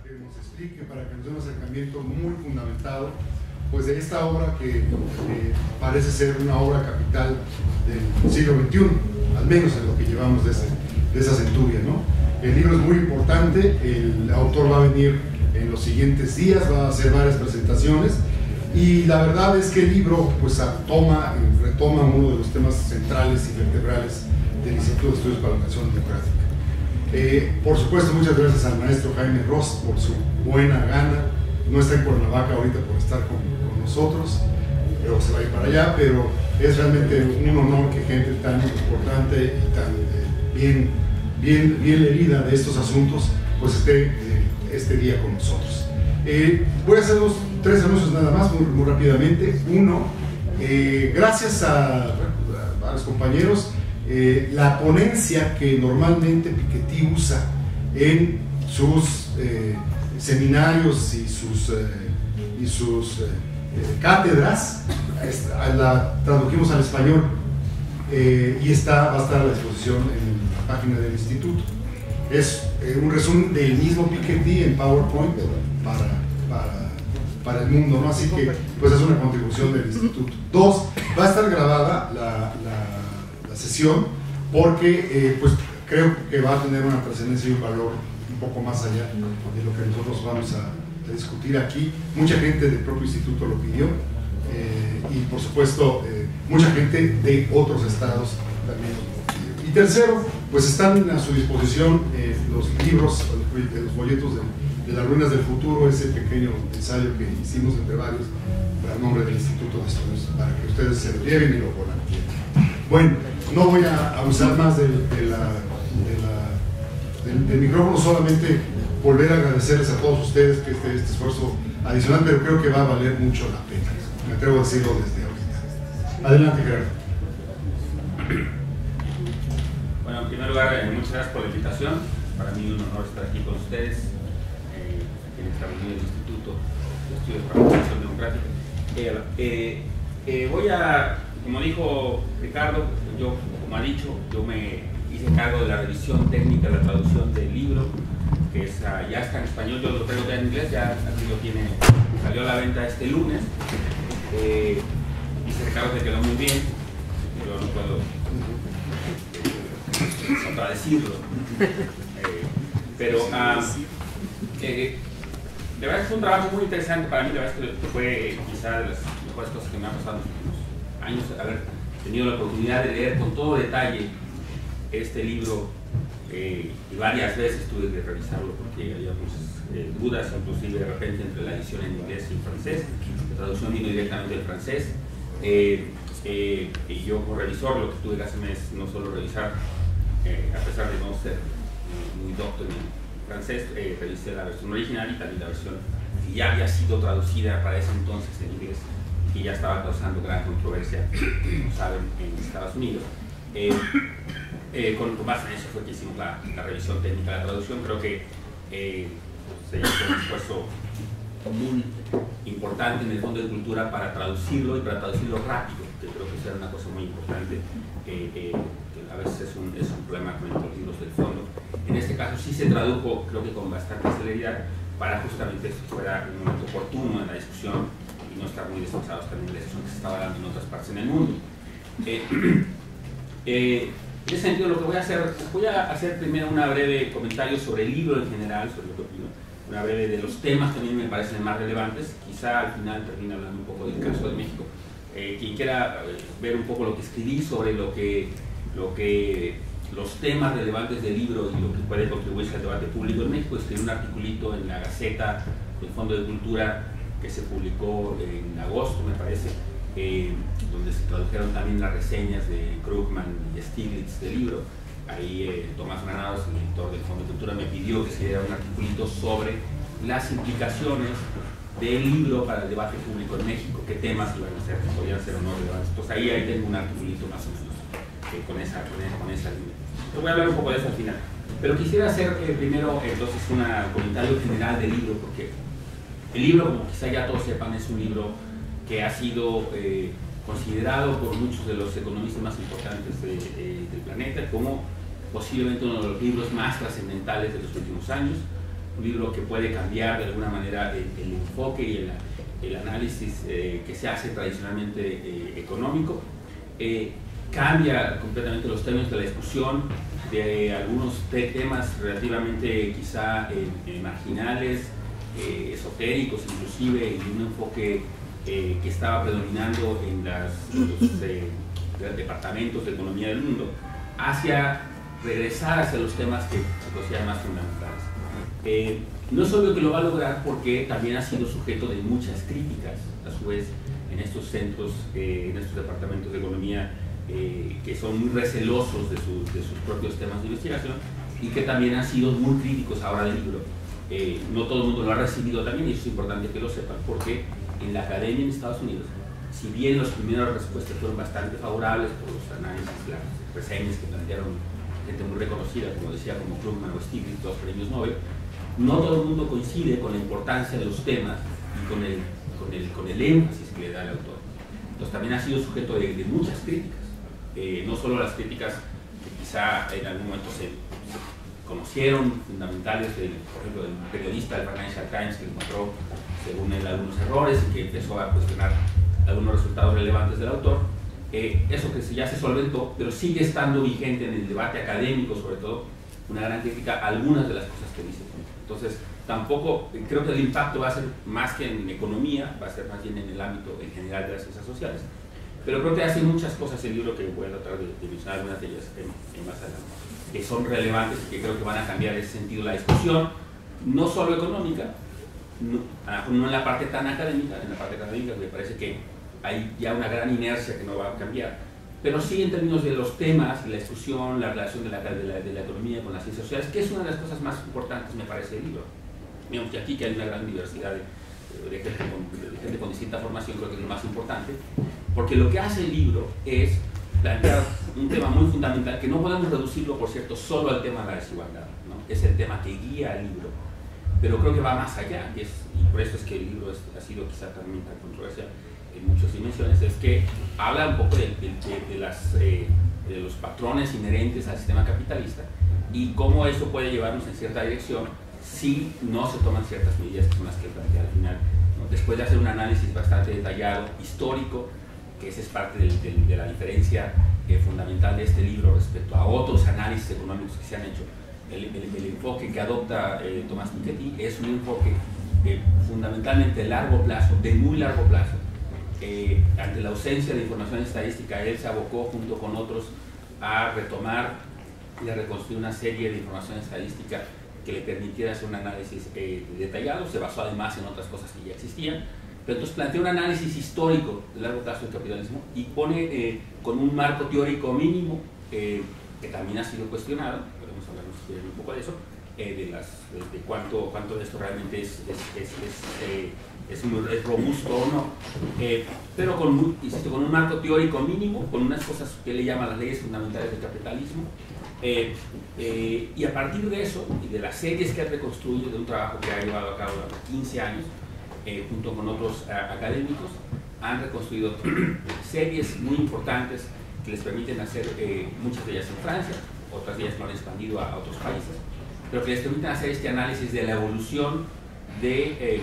que nos explique, para que nos dé un acercamiento muy fundamentado pues de esta obra que parece ser una obra capital del siglo XXI, al menos en lo que llevamos de esa centuria, ¿no? El libro es muy importante, el autor va a venir en los siguientes días, va a hacer varias presentaciones y la verdad es que el libro pues retoma uno de los temas centrales y vertebrales del Instituto de Estudios para la Nación Democrática. Por supuesto, muchas gracias al maestro Jaime Ross por su buena gana. No está en Cuernavaca ahorita por estar con nosotros, pero se va a ir para allá, pero es realmente un honor que gente tan importante y tan bien leída de estos asuntos pues esté este día con nosotros. Voy a hacer tres anuncios nada más, muy rápidamente. Uno, gracias a los compañeros, la ponencia que normalmente Piketty usa en sus seminarios y sus cátedras, la tradujimos al español y va a estar a la disposición en la página del instituto. Es un resumen del mismo Piketty en PowerPoint para el mundo, ¿no? Así que pues es una contribución del instituto. Dos, va a estar grabada la sesión porque pues creo que va a tener una trascendencia y un valor un poco más allá de lo que nosotros vamos a discutir aquí. Mucha gente del propio instituto lo pidió y por supuesto mucha gente de otros estados también lo pidió. Y tercero, pues están a su disposición los libros, los folletos de las ruinas del futuro, ese pequeño ensayo que hicimos entre varios a nombre del Instituto de Estudios, para que ustedes se lo lleven y lo puedan. Bueno, no voy a abusar más del micrófono, solamente volver a agradecerles a todos ustedes que este esfuerzo adicional, pero creo que va a valer mucho la pena. Me atrevo a decirlo desde ahorita. Adelante, Gerardo. Bueno, en primer lugar, muchas gracias por la invitación. Para mí es un honor estar aquí con ustedes, en esta reunión del Instituto de Estudios para la Nación Democrática. Voy a, como dijo Ricardo, como ha dicho, yo me hice cargo de la revisión técnica, la traducción del libro, que ya está en español. Yo lo traigo ya en inglés, ya aquí lo tiene, salió a la venta este lunes. Dice Ricardo que quedó muy bien, yo no puedo contradecirlo, pero de verdad es un trabajo muy interesante para mí. La verdad es que fue quizá de las mejores cosas que me han pasado en los últimos años, haber tenido la oportunidad de leer con todo detalle este libro, y varias veces tuve que revisarlo porque había muchas dudas, inclusive de repente entre la edición en inglés y en francés. La traducción vino directamente del francés, y yo como revisor lo que tuve que hacer es no solo revisar, a pesar de no ser muy doctor en francés, revisé la versión original y también la versión que ya había sido traducida para ese entonces en inglés y ya estaba causando gran controversia, como saben, en Estados Unidos. Con base en eso fue que hicimos la revisión técnica de la traducción. Creo que se hizo un esfuerzo muy importante en el Fondo de Cultura para traducirlo y para traducirlo rápido, que creo que eso era una cosa muy importante, que a veces es un problema con los libros del fondo. En este caso sí se tradujo, creo que con bastante celeridad, para justamente que fuera un momento oportuno en la discusión y no estar muy desfasados también de la discusión que se estaba dando en otras partes en el mundo. En ese sentido, lo que voy a hacer primero una breve comentario sobre el libro en general, sobre lo que opino, una breve de los temas que a mí me parecen más relevantes. Quizá al final termine hablando un poco del caso de México. Quien quiera ver un poco lo que escribí sobre los temas relevantes del libro y lo que puede contribuir al debate público en México, escribí un articulito en la Gaceta del Fondo de Cultura que se publicó en agosto, me parece, donde se tradujeron también las reseñas de Krugman y Stiglitz del libro. Ahí Tomás Granados, el editor del Fondo de Cultura, me pidió que escribiera un articulito sobre las implicaciones del libro para el debate público en México, qué temas iban a ser, podían ser o no relevantes. Pues ahí tengo un articulito más o menos con esa línea. Yo voy a hablar un poco de eso al final, pero quisiera hacer primero entonces un comentario general del libro, porque el libro, como quizá ya todos sepan, es un libro que ha sido considerado por muchos de los economistas más importantes del planeta como posiblemente uno de los libros más trascendentales de los últimos años. un libro que puede cambiar de alguna manera el enfoque y el análisis que se hace tradicionalmente económico. Cambia completamente los términos de la discusión de algunos temas relativamente quizá marginales, esotéricos inclusive, y un enfoque que estaba predominando en los departamentos de economía del mundo, hacia regresar hacia los temas que se consideran más fundamentales. No es obvio que lo va a lograr porque también ha sido sujeto de muchas críticas, a su vez, en estos centros, en estos departamentos de economía que son muy recelosos de sus propios temas de investigación y que también han sido muy críticos ahora del libro. No todo el mundo lo ha recibido también, y eso es importante que lo sepan, porque en la academia en Estados Unidos, si bien las primeras respuestas fueron bastante favorables por los análisis, las reseñas que plantearon gente muy reconocida, como decía, como Krugman o Stiglitz, dos premios Nobel, no todo el mundo coincide con la importancia de los temas y con el énfasis que le da el autor. Entonces también ha sido sujeto de muchas críticas, no solo las críticas que quizá en algún momento se conocieron, fundamentales, por ejemplo, del periodista del Financial Times, que encontró, según él, algunos errores y que empezó a cuestionar algunos resultados relevantes del autor. Eso que ya se solventó, pero sigue estando vigente en el debate académico, sobre todo, una gran crítica a algunas de las cosas que dice. Entonces, tampoco, creo que el impacto va a ser más que en economía, va a ser más bien en el ámbito en general de las ciencias sociales. Pero creo que hace muchas cosas el libro, que voy a tratar de mencionar algunas de ellas más adelante, que son relevantes y que creo que van a cambiar en ese sentido la discusión, no solo económica, no en la parte tan académica. En la parte académica me parece que hay ya una gran inercia que no va a cambiar, pero sí en términos de los temas, la discusión, la relación de la economía con las ciencias sociales, que es una de las cosas más importantes, me parece, del libro. Digamos que aquí que hay una gran diversidad de gente con distinta formación, creo que es lo más importante, porque lo que hace el libro es plantear un tema muy fundamental, que no podemos reducirlo, por cierto, solo al tema de la desigualdad, ¿no? Es el tema que guía el libro, pero creo que va más allá, y por eso es que el libro ha sido quizá también tan controversial en muchas dimensiones, es que habla un poco de los patrones inherentes al sistema capitalista y cómo eso puede llevarnos en cierta dirección si no se toman ciertas medidas que son las que plantea al final, ¿no? Después de hacer un análisis bastante detallado, histórico, que esa es parte de la diferencia fundamental de este libro respecto a otros análisis económicos que se han hecho. El enfoque que adopta Thomas Piketty es un enfoque fundamentalmente de largo plazo, de muy largo plazo. Ante la ausencia de información estadística, él se abocó junto con otros a retomar y a reconstruir una serie de información estadística que le permitiera hacer un análisis detallado. Se basó además en otras cosas que ya existían, pero entonces plantea un análisis histórico de largo plazo del capitalismo y pone con un marco teórico mínimo que también ha sido cuestionado, podemos hablar un poco de eso, de cuánto de esto realmente es robusto o no, pero insisto, con un marco teórico mínimo, con unas cosas que él llama las leyes fundamentales del capitalismo, y a partir de eso y de las series que ha reconstruido, de un trabajo que ha llevado a cabo durante 15 años junto con otros académicos, han reconstruido series muy importantes que les permiten hacer, muchas de ellas en Francia, otras de ellas lo han expandido a otros países, pero que les permiten hacer este análisis de la evolución de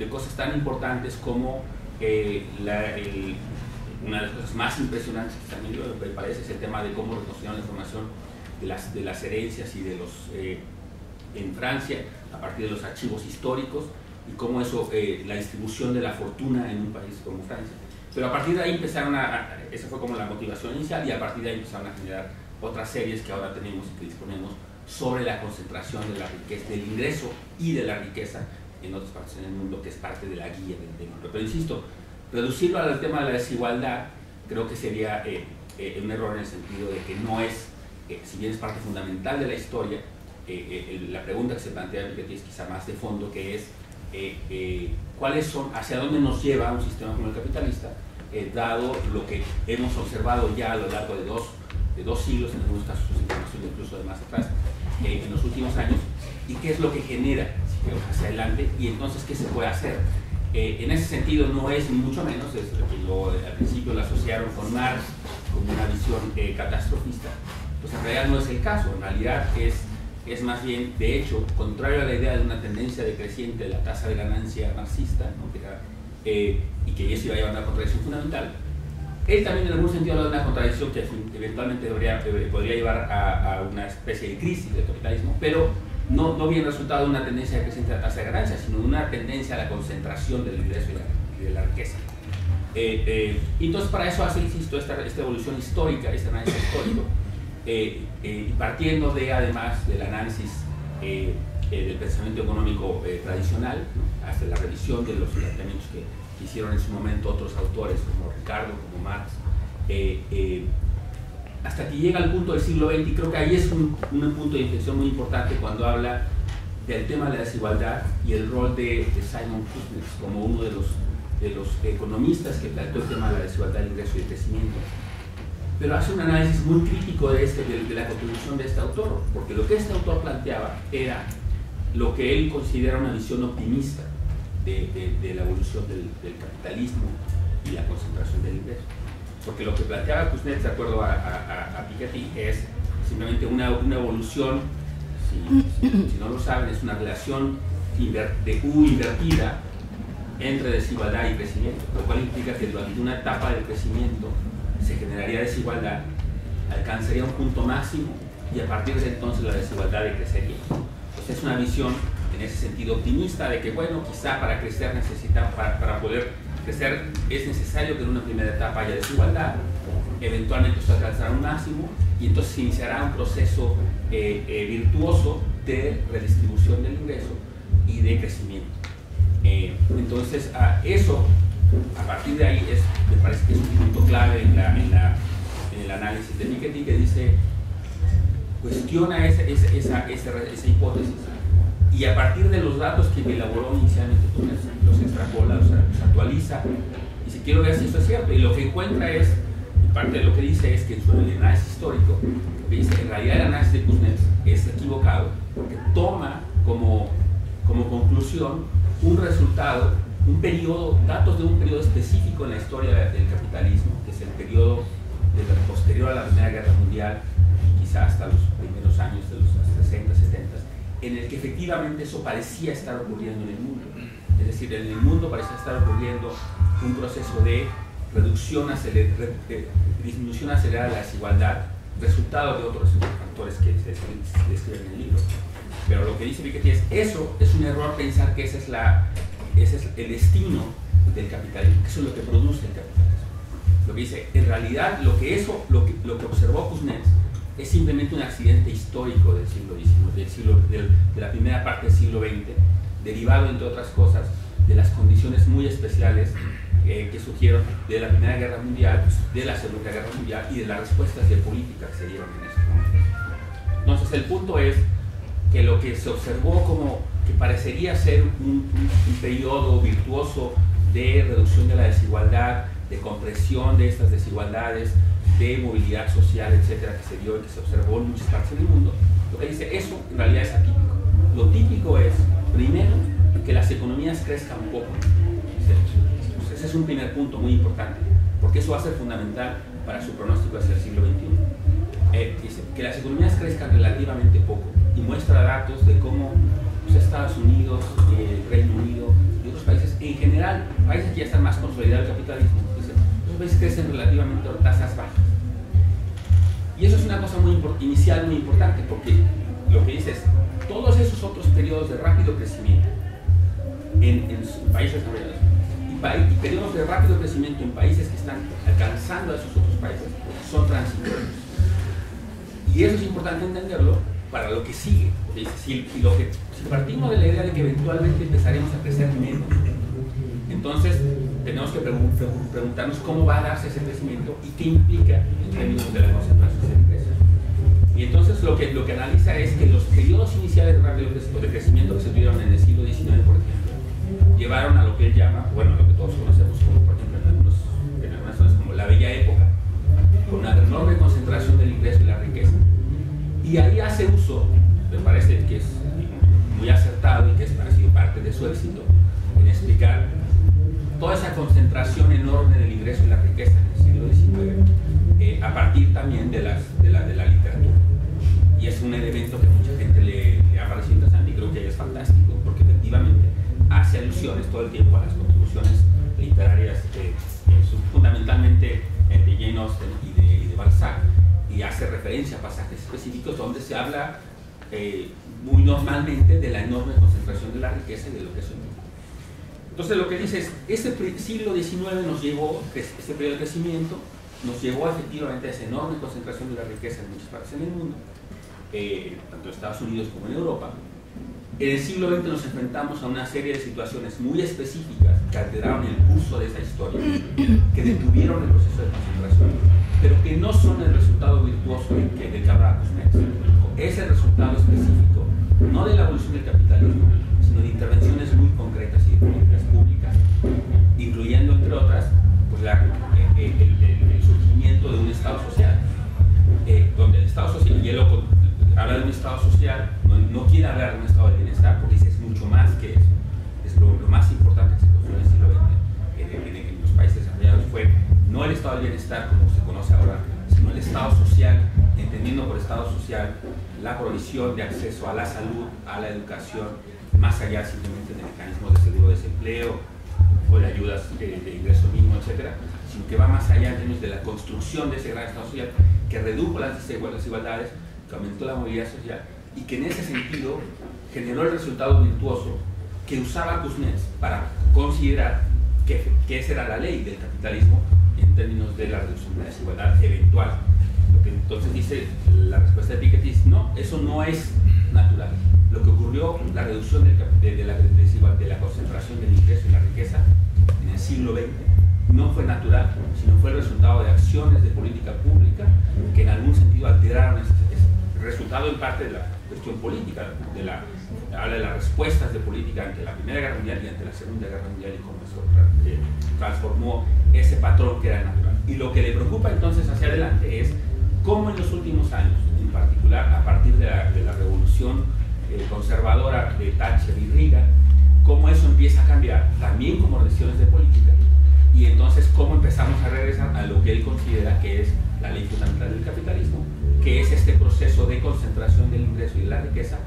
cosas tan importantes como una de las cosas más impresionantes que también me parece es el tema de cómo reconstruyeron la información de las herencias y de en Francia a partir de los archivos históricos y cómo eso, la distribución de la fortuna en un país como Francia. Pero a partir de ahí empezaron esa fue como la motivación inicial, y a partir de ahí empezaron a generar otras series que ahora tenemos y que disponemos sobre la concentración de la riqueza, del ingreso y de la riqueza en otras partes del mundo, que es parte de la guía del tema. Pero insisto, reducirlo al tema de la desigualdad creo que sería un error, en el sentido de que no es, si bien es parte fundamental de la historia, la pregunta que se plantea es quizá más de fondo, que es cuáles son, hacia dónde nos lleva un sistema como el capitalista, dado lo que hemos observado ya a lo largo de dos siglos, en algunos casos información incluso de más atrás, en los últimos años, y qué es lo que genera hacia adelante, y entonces qué se puede hacer. En ese sentido no es ni mucho menos, al principio lo asociaron con Marx como una visión catastrofista, pues en realidad no es el caso. En realidad es es más bien, de hecho, contrario a la idea de una tendencia decreciente de la tasa de ganancia marxista, ¿no? Y que eso iba a llevar a una contradicción fundamental. Él también en algún sentido habla de una contradicción que eventualmente podría llevar a una especie de crisis del capitalismo, pero no bien resultado de una tendencia decreciente de la tasa de ganancia, sino de una tendencia a la concentración del ingreso y de la riqueza. Entonces para eso hace, insisto, esta evolución histórica, este análisis histórico, partiendo además del análisis del pensamiento económico tradicional, ¿no? Hasta la revisión de los planteamientos que hicieron en su momento otros autores como Ricardo, como Marx, hasta que llega al punto del siglo XX, y creo que ahí es un punto de inflexión muy importante cuando habla del tema de la desigualdad y el rol de Simon Kuznets como uno de los economistas que planteó el tema de la desigualdad, el ingreso y el crecimiento. Pero hace un análisis muy crítico de la contribución de este autor, porque lo que este autor planteaba era lo que él considera una visión optimista de la evolución del capitalismo y la concentración del ingreso. Porque lo que planteaba Kuznets, de acuerdo a Piketty, es simplemente una evolución, si no lo saben, es una relación de U invertida entre desigualdad y crecimiento, lo cual implica que durante una etapa del crecimiento se generaría desigualdad, alcanzaría un punto máximo y a partir de entonces la desigualdad decrecería. Entonces es una visión en ese sentido optimista de que, bueno, quizá para crecer para poder crecer es necesario que en una primera etapa haya desigualdad, eventualmente esto alcanzará un máximo y entonces se iniciará un proceso virtuoso de redistribución del ingreso y de crecimiento. Entonces eso, a partir de ahí, me parece que es un punto clave en el análisis de Piketty, que dice, cuestiona esa hipótesis y a partir de los datos que elaboró inicialmente, pues, los extrapola, los actualiza y si quiero ver si eso es cierto, y lo que encuentra es, y parte de lo que dice es que en su análisis histórico dice, en realidad el análisis de Kuznets es equivocado porque toma como conclusión un resultado, datos de un periodo específico en la historia del capitalismo, que es el periodo posterior a la Primera Guerra Mundial, y quizás hasta los primeros años de los 60, 70, en el que efectivamente eso parecía estar ocurriendo en el mundo. Es decir, en el mundo parecía estar ocurriendo un proceso de disminución acelerada de la desigualdad, resultado de otros factores que se describen en el libro. Pero lo que dice Piketty es, eso es un error pensar que ese es el destino del capitalismo, que eso es lo que produce el capitalismo. Lo que dice, en realidad, lo que observó Kuznets es simplemente un accidente histórico del siglo XIX, de la primera parte del siglo XX, derivado, entre otras cosas, de las condiciones muy especiales que surgieron de la Primera Guerra Mundial, de la Segunda Guerra Mundial y de las respuestas de política que se dieron en ese momento. Entonces, el punto es que lo que se observó como que parecería ser un periodo virtuoso de reducción de la desigualdad, de compresión de estas desigualdades, de movilidad social, etcétera, que se dio y que se observó en muchas partes del mundo, lo que dice, eso en realidad es atípico. Lo típico es, primero, que las economías crezcan poco. Ese es un primer punto muy importante, porque eso va a ser fundamental para su pronóstico hacia el siglo XXI. Dice que las economías crezcan relativamente poco y muestra datos de cómo Estados Unidos, el Reino Unido y otros países, en general, países que ya están más consolidados el capitalismo, los países crecen relativamente a tasas bajas. Y eso es una cosa inicial muy importante, porque lo que dice es, todos esos otros periodos de rápido crecimiento en países desarrollados y periodos de rápido crecimiento en países que están alcanzando a esos otros países son transitorios. Y eso es importante entenderlo para lo que sigue. Si partimos de la idea de que eventualmente empezaremos a crecer menos, entonces tenemos que preguntarnos cómo va a darse ese crecimiento y qué implica en términos de la concentración de ingresos. Y entonces lo que analiza es que los periodos iniciales de crecimiento que se tuvieron en el siglo XIX, por ejemplo, llevaron a lo que él llama, bueno, lo que todos conocemos como, por ejemplo, en algunas zonas como la Bella Época, con una enorme concentración del ingreso y la riqueza. Y ahí hace uso, me parece que es muy acertado y que es parecido parte de su éxito, en explicar toda esa concentración enorme del ingreso y la riqueza en el siglo XIX, a partir también de la literatura. Y es un elemento que mucha gente le todo el tiempo a las contribuciones literarias, fundamentalmente de Jane Austen y de Balzac, y hace referencia a pasajes específicos donde se habla muy normalmente de la enorme concentración de la riqueza y de lo que eso implica. Entonces lo que dice es, ese siglo XIX nos llevó, este periodo de crecimiento, nos llevó efectivamente a esa enorme concentración de la riqueza en muchas partes del mundo, tanto en Estados Unidos como en Europa. En el siglo XX nos enfrentamos a una serie de situaciones muy específicas que alteraron el curso de esa historia, que detuvieron el proceso de concentración, pero que no son el resultado virtuoso del que hablaba Kuznets. Es el resultado específico, no de la evolución del capitalismo, sino de intervenciones muy concretas y de políticas públicas, incluyendo, entre otras, pues el surgimiento de un Estado social, donde el Estado social, y él habla de un Estado social, no quiere hablar de un Estado de bienestar, porque dice es mucho más que eso, es lo más importante que se construyó en el siglo XX en los países desarrollados fue no el Estado del bienestar como se conoce ahora, sino el Estado social, entendiendo por Estado social la provisión de acceso a la salud, a la educación, más allá simplemente de mecanismos de seguro de desempleo o de ayudas de ingreso mínimo, etcétera, sino que va más allá en términos de la construcción de ese gran Estado social que redujo las desigualdades, que aumentó la movilidad social y que en ese sentido generó el resultado virtuoso que usaba Kuznets para considerar que esa era la ley del capitalismo en términos de la reducción de la desigualdad eventual. Lo que entonces dice la respuesta de Piketty es no, eso no es natural. Lo que ocurrió, la reducción de la concentración del ingreso y la riqueza en el siglo XX no fue natural, sino fue el resultado de acciones de política pública que en algún sentido alteraron ese resultado en parte de la cuestión política, habla de las respuestas de política ante la Primera Guerra Mundial y ante la Segunda Guerra Mundial y cómo eso transformó ese patrón que era natural. Y lo que le preocupa entonces hacia adelante es cómo en los últimos años, en particular a partir de la revolución conservadora de Thatcher y Reagan, cómo eso empieza a cambiar también como decisiones de política y entonces cómo empezamos a regresar a lo que él considera que es la ley fundamental del capitalismo, que es este proceso de concentración del ingreso y de la riqueza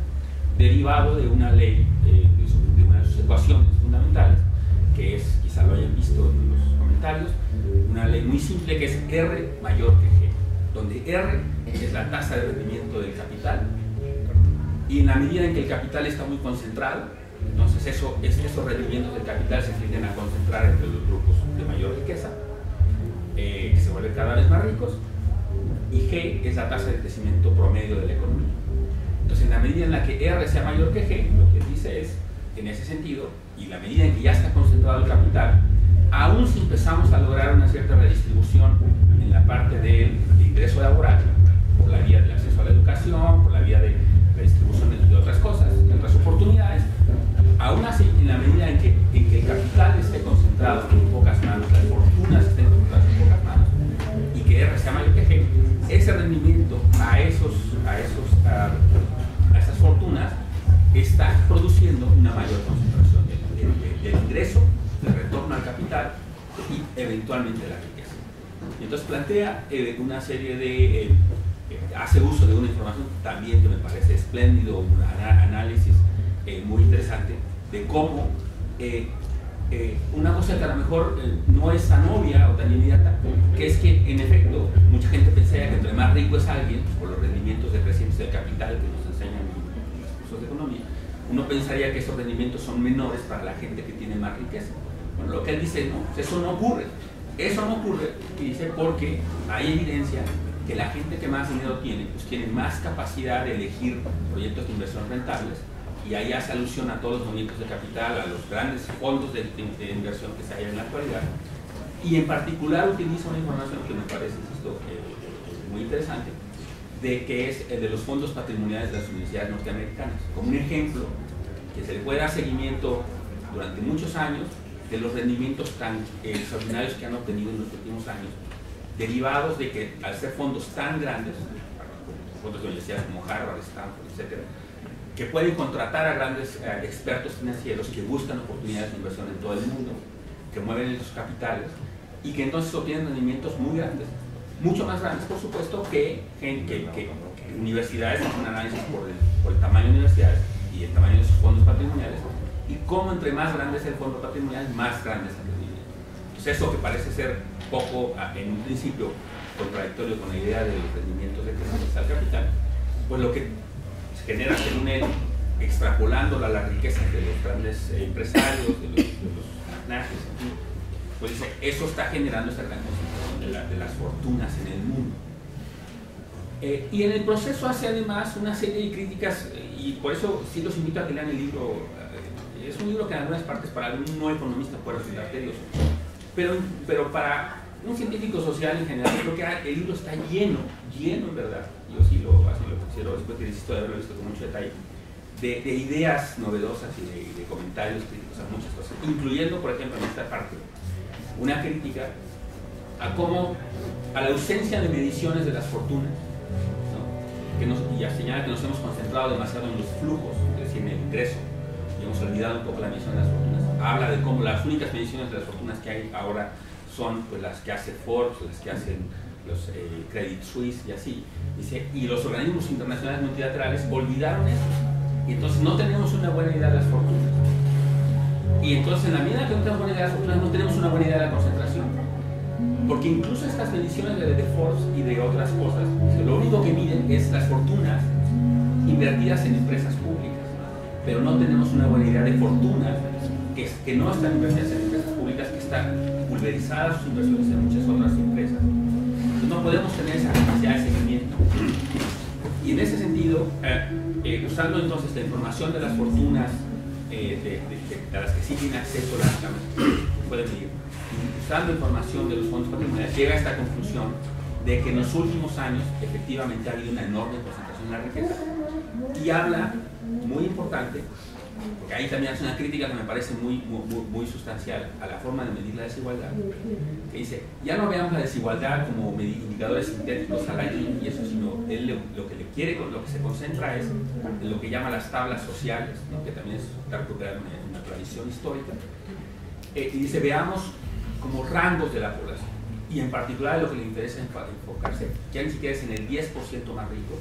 derivado de una ley, de unas ecuaciones fundamentales, que es, quizá lo hayan visto en los comentarios, una ley muy simple que es R mayor que G, donde R es la tasa de rendimiento del capital y en la medida en que el capital está muy concentrado, entonces esos rendimientos del capital se tienden a concentrar entre los grupos de mayor riqueza, que se vuelven cada vez más ricos, y G es la tasa de crecimiento promedio de la economía. Entonces, en la medida en la que R sea mayor que G, lo que dice es, en ese sentido, y la medida en que ya está concentrado el capital, aún si empezamos a lograr una cierta redistribución en la parte del ingreso laboral, por la vía del acceso a la educación, por la vía de redistribución de otras cosas, de otras oportunidades, aún así, en la medida en que el capital esté concentrado en pocas manos, las fortunas estén concentradas en pocas manos, y que R sea mayor que G, ese rendimiento a esas fortunas está produciendo una mayor concentración del ingreso, del retorno al capital y eventualmente de la riqueza. Y entonces plantea una serie de, hace uso de una información también que me parece espléndido, un análisis muy interesante de cómo una cosa que a lo mejor no es tan obvia o tan inmediata, que es que en efecto mucha gente pensaría que entre más rico es alguien, por los rendimientos decrecientes del capital que nos enseñan en los cursos de economía, uno pensaría que esos rendimientos son menores para la gente que tiene más riqueza. Bueno, lo que él dice, no, eso no ocurre. Eso no ocurre, y dice, porque hay evidencia que la gente que más dinero tiene, pues tiene más capacidad de elegir proyectos de inversión rentables, y ahí hace alusión a todos los movimientos de capital, a los grandes fondos de inversión que se hay en la actualidad, y en particular utiliza una información que me parece muy interesante, de que es el de los fondos patrimoniales de las universidades norteamericanas, como un ejemplo que se le puede dar seguimiento durante muchos años de los rendimientos tan extraordinarios que han obtenido en los últimos años, derivados de que al ser fondos tan grandes, fondos de universidades como Harvard, Stanford, etc., que pueden contratar a grandes expertos financieros que buscan oportunidades de inversión en todo el mundo, que mueven esos capitales y que entonces obtienen rendimientos muy grandes, mucho más grandes, por supuesto, que universidades, hacen un análisis por el tamaño de universidades y el tamaño de sus fondos patrimoniales, y cómo entre más grande es el fondo patrimonial, más grande es el rendimiento. Entonces eso que parece ser poco, en un principio, contradictorio con la idea de los rendimientos de crecimiento al capital, pues lo que se genera según él, extrapolándola a las riquezas de los grandes empresarios, de los magnates, pues dice, eso está generando esa gran concentración de las fortunas en el mundo. Y en el proceso hace además una serie de críticas, y por eso sí los invito a que lean el libro. Es un libro que en algunas partes para algún no economista puede resultar tedioso, pero para un científico social en general, creo que el libro está lleno en verdad, yo sí lo considero, después que insisto de haberlo visto con mucho detalle, de ideas novedosas y de comentarios críticos a muchas cosas, incluyendo, por ejemplo, en esta parte, una crítica a la ausencia de mediciones de las fortunas, ¿no? Y señala que nos hemos concentrado demasiado en los flujos, es decir, en el ingreso, y hemos olvidado un poco la medición de las fortunas. Habla de cómo las únicas mediciones de las fortunas que hay ahora son pues, las que hace Forbes, las que hacen los Credit Suisse y así. Dice, y los organismos internacionales multilaterales olvidaron eso. Y entonces no tenemos una buena idea de las fortunas. Y entonces en la medida que no tenemos buena idea de las fortunas, no tenemos una buena idea de la concentración. Porque incluso estas mediciones de Forbes y de otras cosas, lo único que miden es las fortunas invertidas en empresas públicas. Pero no tenemos una buena idea de fortunas que no están invertidas en empresas públicas, que están pulverizadas sus inversiones en muchas otras empresas. Entonces no podemos tener esa capacidad de seguimiento. Y en ese sentido, usando entonces la información de las fortunas a las que sí tiene acceso pueden medir, usando información de los fondos patrimoniales, llega a esta conclusión de que en los últimos años efectivamente ha habido una enorme concentración de la riqueza, y habla, muy importante, porque ahí también hace una crítica que me parece muy sustancial a la forma de medir la desigualdad, que dice, ya no veamos la desigualdad como indicadores sintéticos al año y eso, sino él lo que se concentra es en lo que llama las tablas sociales, ¿no? Que también es recuperar una tradición histórica, y dice, veamos como rangos de la población, y en particular lo que le interesa enfocarse ya ni siquiera es en el 10% más rico,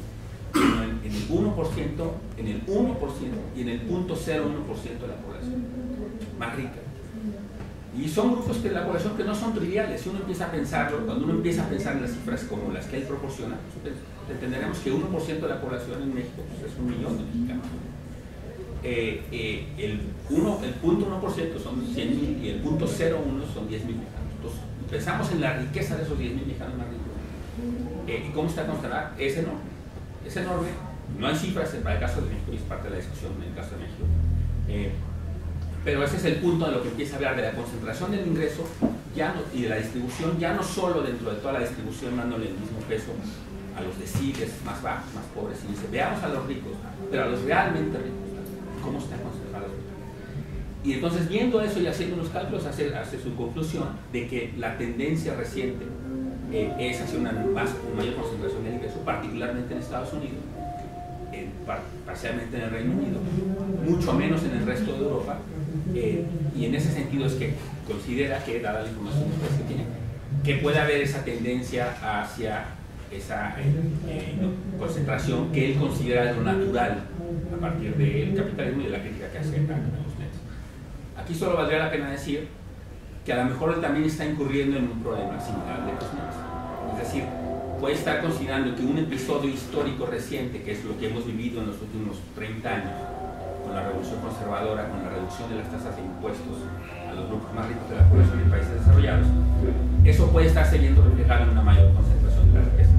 sino en el 1%, en el 1% y en el 0.01% de la población más rica. Y son grupos de la población que no son triviales. Si uno empieza a pensarlo, cuando uno empieza a pensar en las cifras como las que él proporciona, pues, entenderemos que 1% de la población en México pues, es 1 millón de mexicanos. El 0.1% son 100,000 y el 0.01 son 10,000 mexicanos. Entonces, pensamos en la riqueza de esos 10,000 mexicanos más ricos. ¿Y cómo está considerada? Es enorme. Es enorme, no hay cifras para el caso de México, y es parte de la discusión en el caso de México, pero ese es el punto de lo que empieza a hablar de la concentración del ingreso y de la distribución, ya no solo dentro de toda la distribución dándole el mismo peso a los deciles más bajos, más pobres, y dice, veamos a los ricos, pero a los realmente ricos, cómo están concentrados. Y entonces viendo eso y haciendo unos cálculos hace su conclusión de que la tendencia reciente es hacia una mayor concentración del ingreso, particularmente en Estados Unidos, parcialmente en el Reino Unido, mucho menos en el resto de Europa, y en ese sentido es que considera que, dada la información que tiene, que puede haber esa tendencia hacia esa concentración que él considera lo natural a partir del capitalismo y de la crítica que hace a los medios. Aquí solo valdría la pena decir que a lo mejor él también está incurriendo en un problema similar de los medios. Es decir, puede estar considerando que un episodio histórico reciente, que es lo que hemos vivido en los últimos 30 años, con la revolución conservadora, con la reducción de las tasas de impuestos a los grupos más ricos de la población en países desarrollados, eso puede estarse viendo reflejado en una mayor concentración de la riqueza.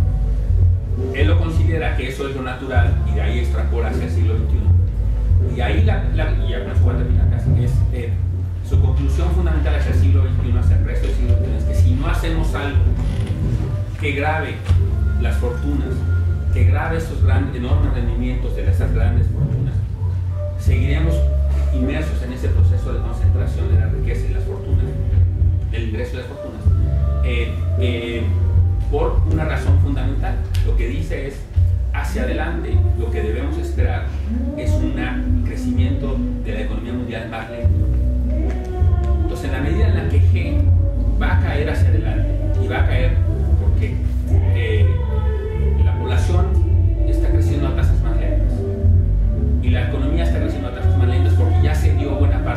Él lo considera que eso es lo natural y de ahí extrapola hacia el siglo XXI. Y ahí, y ya con su termina casi, es su conclusión fundamental hacia el siglo XXI, hacia el resto del siglo XXI, es que si no hacemos algo que grave las fortunas, que grave esos enormes rendimientos de esas grandes fortunas, seguiremos inmersos en ese proceso de concentración de la riqueza y las fortunas, del ingreso y las fortunas, por una razón fundamental. Lo que dice es, hacia adelante, lo que debemos esperar es un crecimiento de la economía mundial más lento. Entonces, en la medida en la que G va a caer hacia adelante, y va a caer porque la población está creciendo a tasas más lentas, y la economía está creciendo a tasas más lentas porque ya se dio buena parte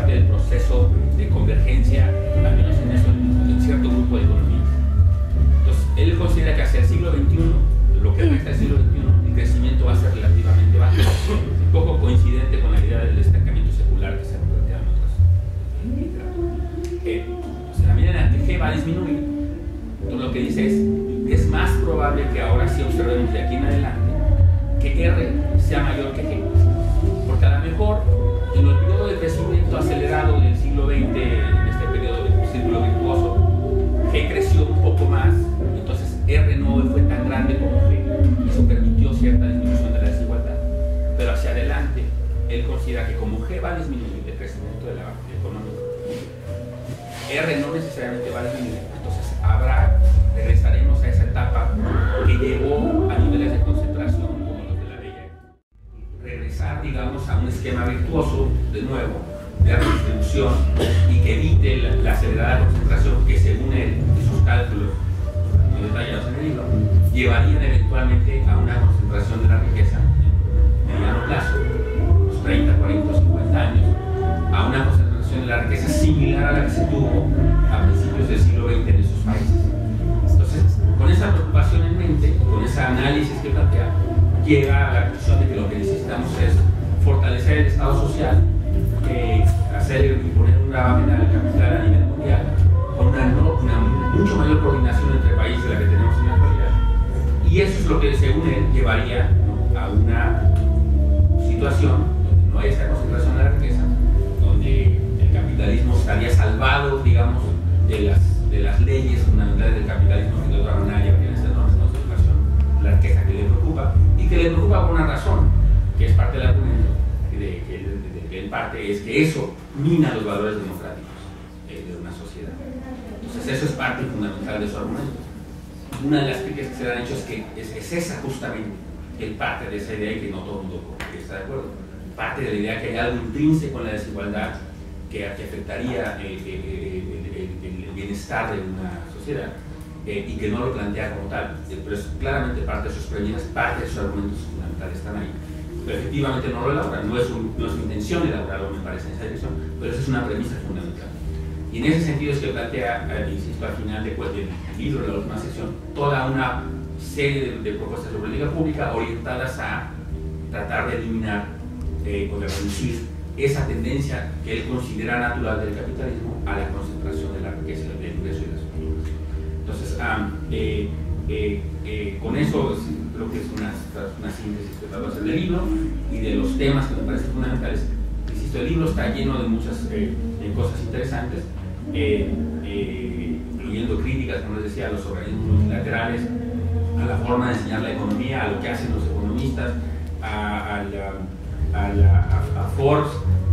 R sea mayor que G. Porque a lo mejor en el periodo de crecimiento acelerado del siglo XX, en este periodo del círculo virtuoso, G creció un poco más, entonces R no fue tan grande como G, y eso permitió cierta disminución de la desigualdad. Pero hacia adelante, él considera que como G va a disminuir el crecimiento de la economía, R no necesariamente va a disminuir, entonces regresaremos a esa etapa que llevó a niveles de concentración como los de la ley. Regresar, digamos, a un esquema virtuoso, de nuevo, de redistribución y que evite la acelerada concentración que, según él y sus cálculos muy detallados en el libro, llevarían eventualmente a una concentración de la riqueza en mediano plazo, unos 30, 40, 50 años, a una concentración de la riqueza similar a la que se tuvo a principios del siglo XX en esos países. Entonces, con esa preocupación en mente, con ese análisis que plantea, llega a la conclusión de que lo que necesitamos es fortalecer el Estado social, imponer un gravamen al capital a nivel mundial, con una mucho mayor coordinación entre países de la que tenemos en la actualidad. Y eso es lo que, según él, llevaría, ¿no?, a una situación donde no hay esa concentración de la riqueza, donde el capitalismo estaría salvado, digamos, de las leyes fundamentales del capitalismo, que de otra manera llevarían a esa enorme concentración de la riqueza que le preocupa, y que le preocupa por una razón, que es parte del argumento, en parte es que eso mina los valores democráticos de una sociedad. Entonces eso es parte fundamental de su argumento. Una de las críticas que se le han hecho es que es esa justamente el parte de esa idea, y que no todo el mundo está de acuerdo, parte de la idea que hay algo intrínseco en la desigualdad que afectaría el bienestar de una sociedad, y que no lo plantea como tal, pero es claramente parte de sus premisas, parte de sus argumentos fundamentales están ahí. Pero efectivamente no lo elabora, no es su intención elaborarlo, me parece, en esa dirección, pero esa es una premisa fundamental. Y en ese sentido es que plantea, insisto, al final del libro, de la última sección, toda una serie de propuestas de política pública orientadas a tratar de eliminar o de reducir esa tendencia que él considera natural del capitalismo a la concentración de la riqueza, del ingreso y las fortunas. Entonces, con eso creo que es una síntesis que trato de hacer del libro y de los temas que me parecen fundamentales. Insisto, el libro está lleno de muchas cosas interesantes, incluyendo críticas, como les decía, a los organismos multilaterales, a la forma de enseñar la economía, a lo que hacen los economistas, a Forbes,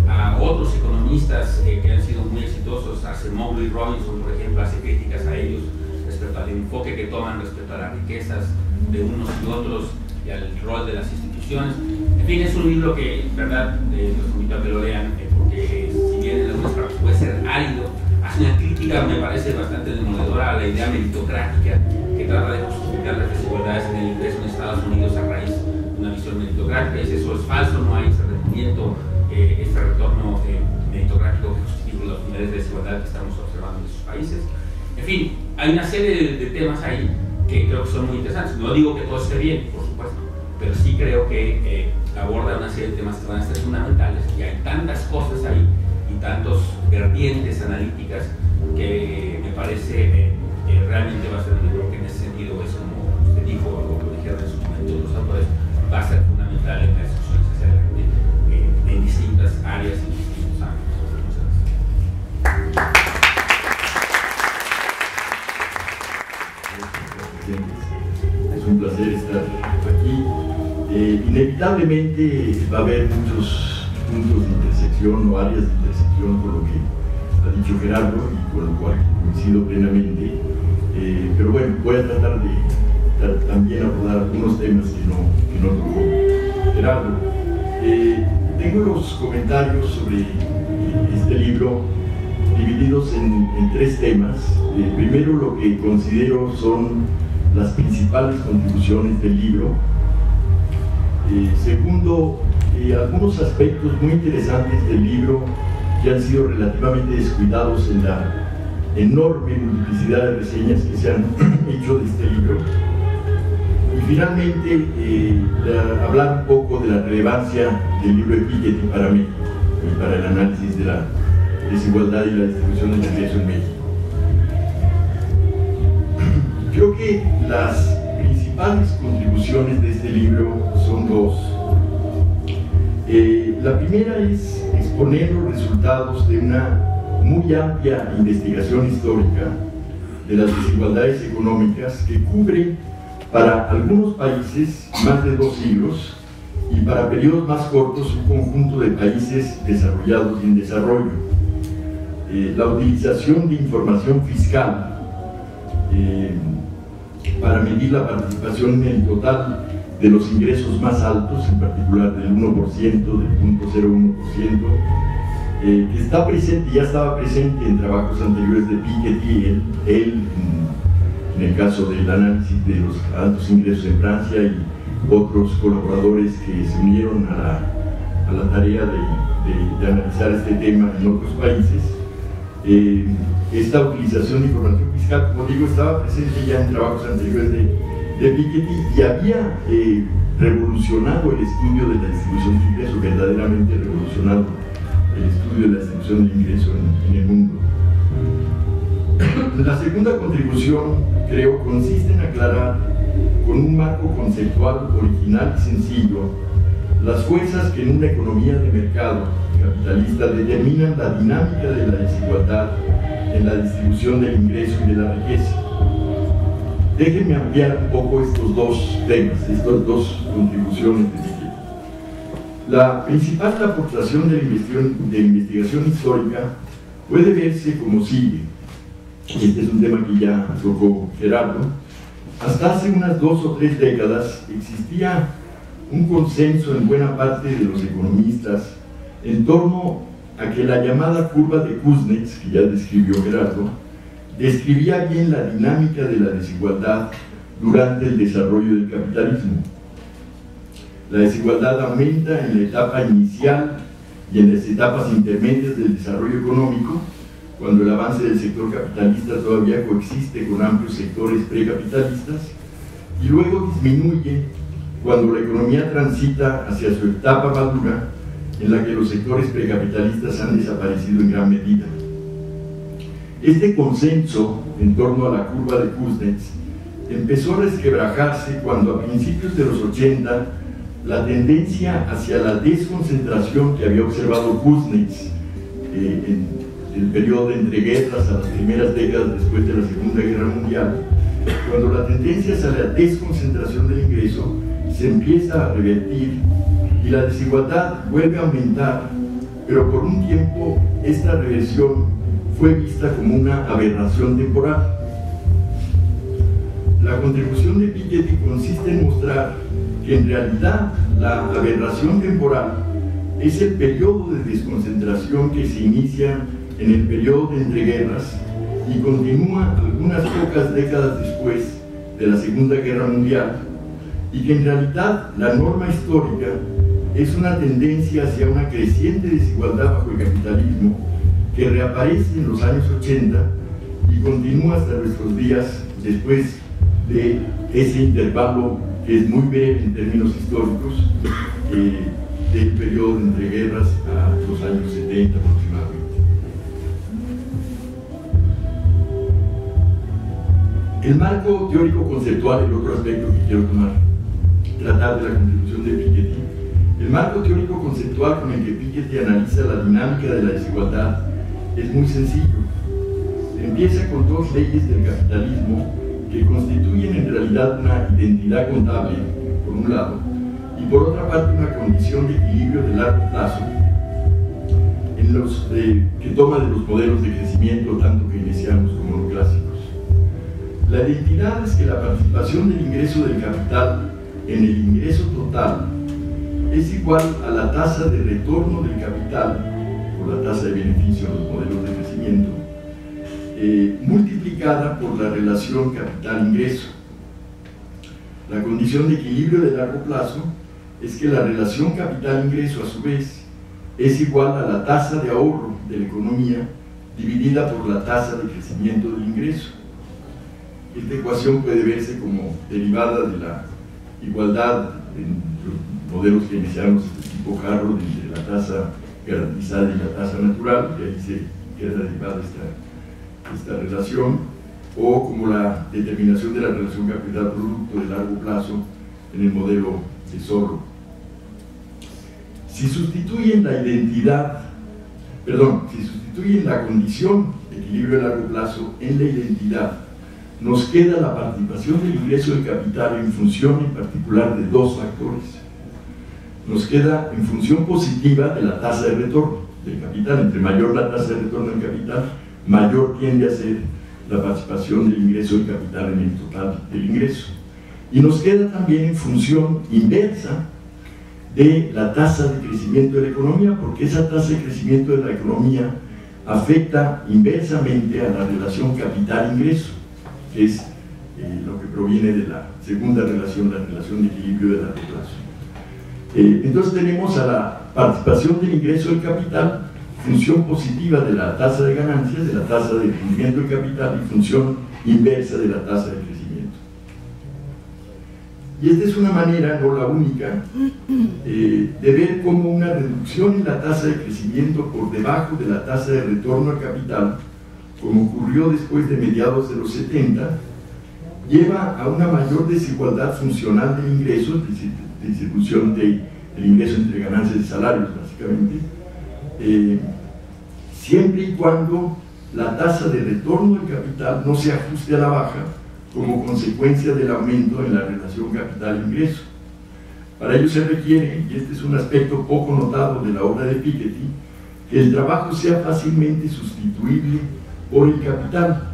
a otros economistas que han sido muy exitosos, a Acemoglu y Robinson, por ejemplo, hace críticas a ellos respecto al enfoque que toman respecto a las riquezas de unos y otros y al rol de las instituciones. En fin, es un libro que, verdad, los invito a que lo lean, porque si bien en algunas partes puede ser árido, hace una crítica, me parece, bastante demoledora a la idea meritocrática que trata de justificar las desigualdades en el ingreso en Estados Unidos a raíz de una visión meritocrática. Dice, eso es falso, no hay ese rendimiento, este retorno meritocrático que justifique los niveles de desigualdad que estamos observando en esos países. En fin, hay una serie de temas ahí que creo que son muy interesantes. No digo que todo esté bien, por supuesto, pero sí creo que aborda una serie de temas que van a ser fundamentales, y hay tantas cosas ahí y tantos vertientes analíticas que me parece realmente va a ser un libro que en ese sentido es, como usted dijo, o lo dijeron en su momento los autores, va a ser fundamental en las discusiones hacia adelante en distintas áreas y distintos ámbitos. Es un placer estar aquí. Inevitablemente va a haber muchos puntos de intersección o áreas de intersección con lo que ha dicho Gerardo, y con lo cual coincido plenamente, pero bueno, voy a tratar de también abordar algunos temas que no tocó Gerardo. Tengo los comentarios sobre este libro divididos en tres temas. Primero, lo que considero son las principales contribuciones del libro. Segundo, algunos aspectos muy interesantes del libro que han sido relativamente descuidados en la enorme multiplicidad de reseñas que se han hecho de este libro. Y finalmente, hablar un poco de la relevancia del libro de Piketty para México y para el análisis de la desigualdad y la distribución del ingreso en México. Creo que las principales contribuciones de este libro son dos. dos. La primera es exponer los resultados de una muy amplia investigación histórica de las desigualdades económicas que cubre para algunos países más de 2 siglos y para periodos más cortos un conjunto de países desarrollados y en desarrollo. La utilización de información fiscal para medir la participación en el total de los ingresos más altos, en particular del 1%, del 0.01%, que está presente, ya estaba presente en trabajos anteriores de Piketty, él en el caso del análisis de los altos ingresos en Francia y otros colaboradores que se unieron a la tarea de analizar este tema en otros países. Esta utilización de información fiscal, como digo, estaba presente ya en trabajos anteriores de Piketty y había revolucionado el estudio de la distribución de ingresos, verdaderamente revolucionado el estudio de la distribución de ingresos en el mundo. La segunda contribución, creo, consiste en aclarar con un marco conceptual original y sencillo las fuerzas que en una economía de mercado capitalista determinan la dinámica de la desigualdad en la distribución del ingreso y de la riqueza. Déjenme ampliar un poco estos dos temas, estas dos contribuciones de Piketty. La principal aportación de la investigación histórica puede verse como sigue. Este es un tema que ya tocó Gerardo. Hasta hace unas 2 o 3 décadas existía un consenso en buena parte de los economistas en torno a que la llamada curva de Kuznets, que ya describió Gerardo, describía bien la dinámica de la desigualdad durante el desarrollo del capitalismo. La desigualdad aumenta en la etapa inicial y en las etapas intermedias del desarrollo económico, cuando el avance del sector capitalista todavía coexiste con amplios sectores precapitalistas, y luego disminuye cuando la economía transita hacia su etapa madura, en la que los sectores precapitalistas han desaparecido en gran medida. Este consenso en torno a la curva de Kuznets empezó a resquebrajarse cuando a principios de los 80 la tendencia hacia la desconcentración que había observado Kuznets en el periodo de entreguerras a las primeras décadas después de la Segunda Guerra Mundial, cuando la tendencia hacia la desconcentración del ingreso se empieza a revertir y la desigualdad vuelve a aumentar, pero por un tiempo esta reversión fue vista como una aberración temporal. La contribución de Piketty consiste en mostrar que en realidad la aberración temporal es el periodo de desconcentración que se inicia en el periodo de entreguerras y continúa algunas pocas décadas después de la Segunda Guerra Mundial, y que en realidad la norma histórica es una tendencia hacia una creciente desigualdad bajo el capitalismo que reaparece en los años 80 y continúa hasta nuestros días después de ese intervalo que es muy breve en términos históricos del periodo de entreguerras a los años 70 aproximadamente. El marco teórico conceptual, el otro aspecto que quiero tratar de la contribución de Piketty. El marco teórico conceptual con el que Piketty analiza la dinámica de la desigualdad es muy sencillo. Empieza con 2 leyes del capitalismo que constituyen en realidad una identidad contable, por un lado, y por otra parte una condición de equilibrio de largo plazo que toma de los modelos de crecimiento tanto keynesianos como no clásicos. La identidad es que la participación del ingreso del capital en el ingreso total es igual a la tasa de retorno del capital, o la tasa de beneficio en los modelos de crecimiento, multiplicada por la relación capital-ingreso. La condición de equilibrio de largo plazo es que la relación capital-ingreso, a su vez, es igual a la tasa de ahorro de la economía dividida por la tasa de crecimiento del ingreso. Esta ecuación puede verse como derivada de la igualdad en los modelos keynesianos de tipo Harrod entre la tasa garantizada y la tasa natural, que ahí se queda derivada esta relación, o como la determinación de la relación capital-producto de largo plazo en el modelo de Zorro. Si sustituyen la identidad, si sustituyen la condición de equilibrio a largo plazo en la identidad, nos queda la participación del ingreso de capital en función en particular de dos factores. Nos queda en función positiva de la tasa de retorno del capital. Entre mayor la tasa de retorno del capital, mayor tiende a ser la participación del ingreso del capital en el total del ingreso. Y nos queda también en función inversa de la tasa de crecimiento de la economía, porque esa tasa de crecimiento de la economía afecta inversamente a la relación capital-ingreso, que es lo que proviene de la segunda relación, la relación de equilibrio de largo plazo. Entonces tenemos a la participación del ingreso del capital, función positiva de la tasa de ganancias, de la tasa de rendimiento del capital, y función inversa de la tasa de crecimiento. Y esta es una manera, no la única, de ver cómo una reducción en la tasa de crecimiento por debajo de la tasa de retorno al capital, como ocurrió después de mediados de los 70, lleva a una mayor desigualdad funcional del ingreso, distribución del ingreso entre ganancias y salarios, básicamente, siempre y cuando la tasa de retorno del capital no se ajuste a la baja como consecuencia del aumento en la relación capital-ingreso. Para ello se requiere, y este es un aspecto poco notado de la obra de Piketty, que el trabajo sea fácilmente sustituible por el capital,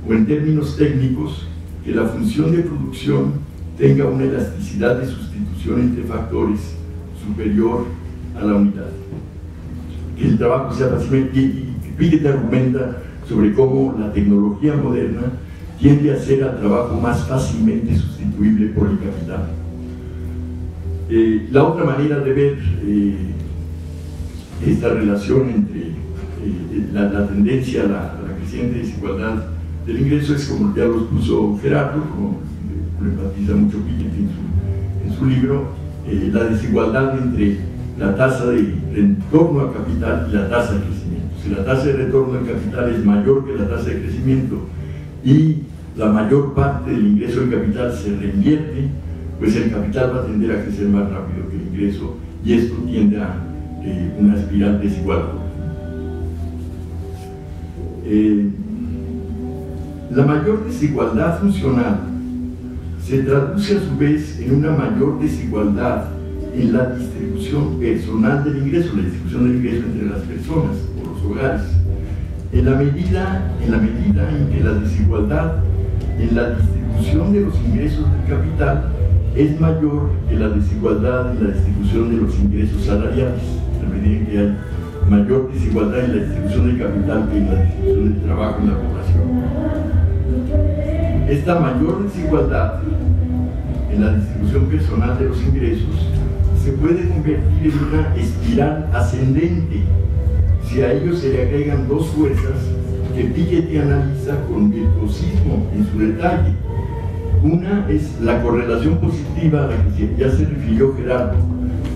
o en términos técnicos, que la función de producción tenga una elasticidad de sustitución entre factores superior a la unidad. Que el trabajo sea fácilmente, y Piketty argumenta sobre cómo la tecnología moderna tiende a hacer al trabajo más fácilmente sustituible por el capital. La otra manera de ver esta relación entre la tendencia a la creciente desigualdad del ingreso es, como ya lo puso Gerardo, como lo enfatiza mucho Piketty en su libro, la desigualdad entre la tasa de retorno al capital y la tasa de crecimiento. Si la tasa de retorno al capital es mayor que la tasa de crecimiento y la mayor parte del ingreso del capital se reinvierte, pues el capital va a tender a crecer más rápido que el ingreso, y esto tiende a una espiral desigual. La mayor desigualdad funcional se traduce a su vez en una mayor desigualdad en la distribución personal del ingreso, la distribución del ingreso entre las personas o los hogares, en la medida en que la desigualdad en la distribución de los ingresos del capital es mayor que la desigualdad en la distribución de los ingresos salariales, en la medida en que hay mayor desigualdad en la distribución del capital que en la distribución del trabajo en la población. Esta mayor desigualdad en la distribución personal de los ingresos se puede convertir en una espiral ascendente si a ello se le agregan dos fuerzas que Piketty analiza con virtuosismo en su detalle. Una es la correlación positiva a la que ya se refirió Gerardo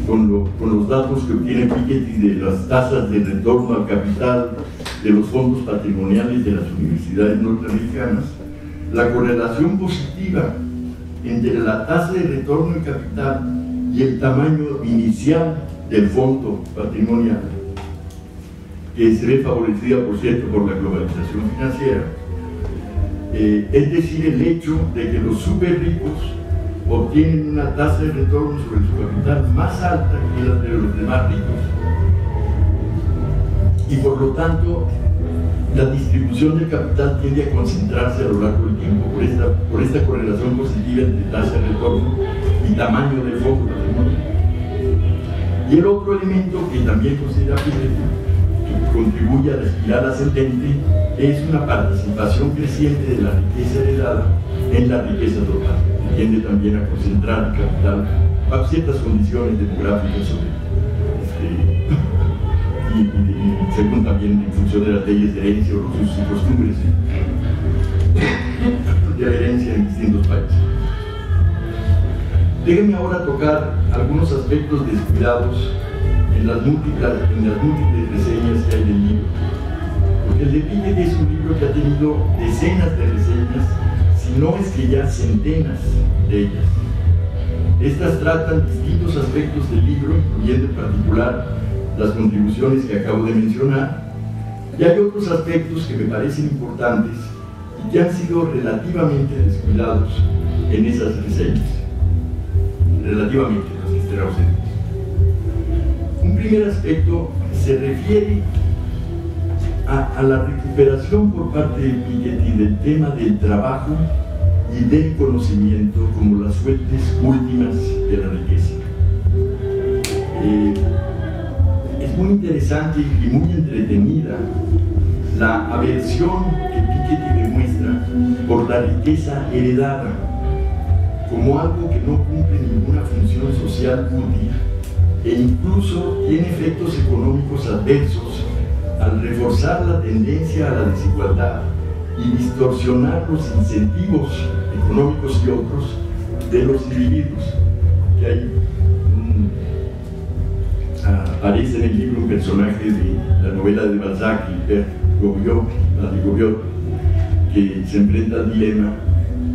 con los datos que obtiene Piketty de las tasas de retorno al capital de los fondos patrimoniales de las universidades norteamericanas. La correlación positiva entre la tasa de retorno al capital y el tamaño inicial del fondo patrimonial, que se ve favorecida, por cierto, por la globalización financiera, es decir, el hecho de que los súper ricos obtienen una tasa de retorno sobre su capital más alta que la de los demás ricos, y por lo tanto la distribución del capital tiende a concentrarse a lo largo del tiempo por esta correlación positiva entre tasa de retorno y tamaño del fondo patrimonial. Y el otro elemento que también considera Piketty que contribuye a la espiral ascendente es una participación creciente de la riqueza heredada en la riqueza total, que tiende también a concentrar el capital bajo ciertas condiciones demográficas y según también en función de las leyes de herencia o los usos y costumbres de la herencia en distintos países. Déjenme ahora tocar algunos aspectos descuidados en las múltiples reseñas que hay del libro, porque el de Piketty es un libro que ha tenido decenas de reseñas, si no es que ya centenas de ellas. Estas tratan distintos aspectos del libro, incluyendo en particular las contribuciones que acabo de mencionar, y hay otros aspectos que me parecen importantes y que han sido relativamente descuidados en esas reseñas. Relativamente, los que estén ausentes. Un primer aspecto se refiere a la recuperación por parte de Piketty del tema del trabajo y del conocimiento como las fuentes últimas de la riqueza. Es muy interesante y muy entretenida la aversión que Piketty demuestra por la riqueza heredada como algo que no cumple ninguna función social útil e incluso tiene efectos económicos adversos al reforzar la tendencia a la desigualdad y distorsionar los incentivos económicos y otros de los individuos. Que hay aparece en el libro un personaje de la novela de Balzac, Gilbert Gobillot, que se enfrenta al dilema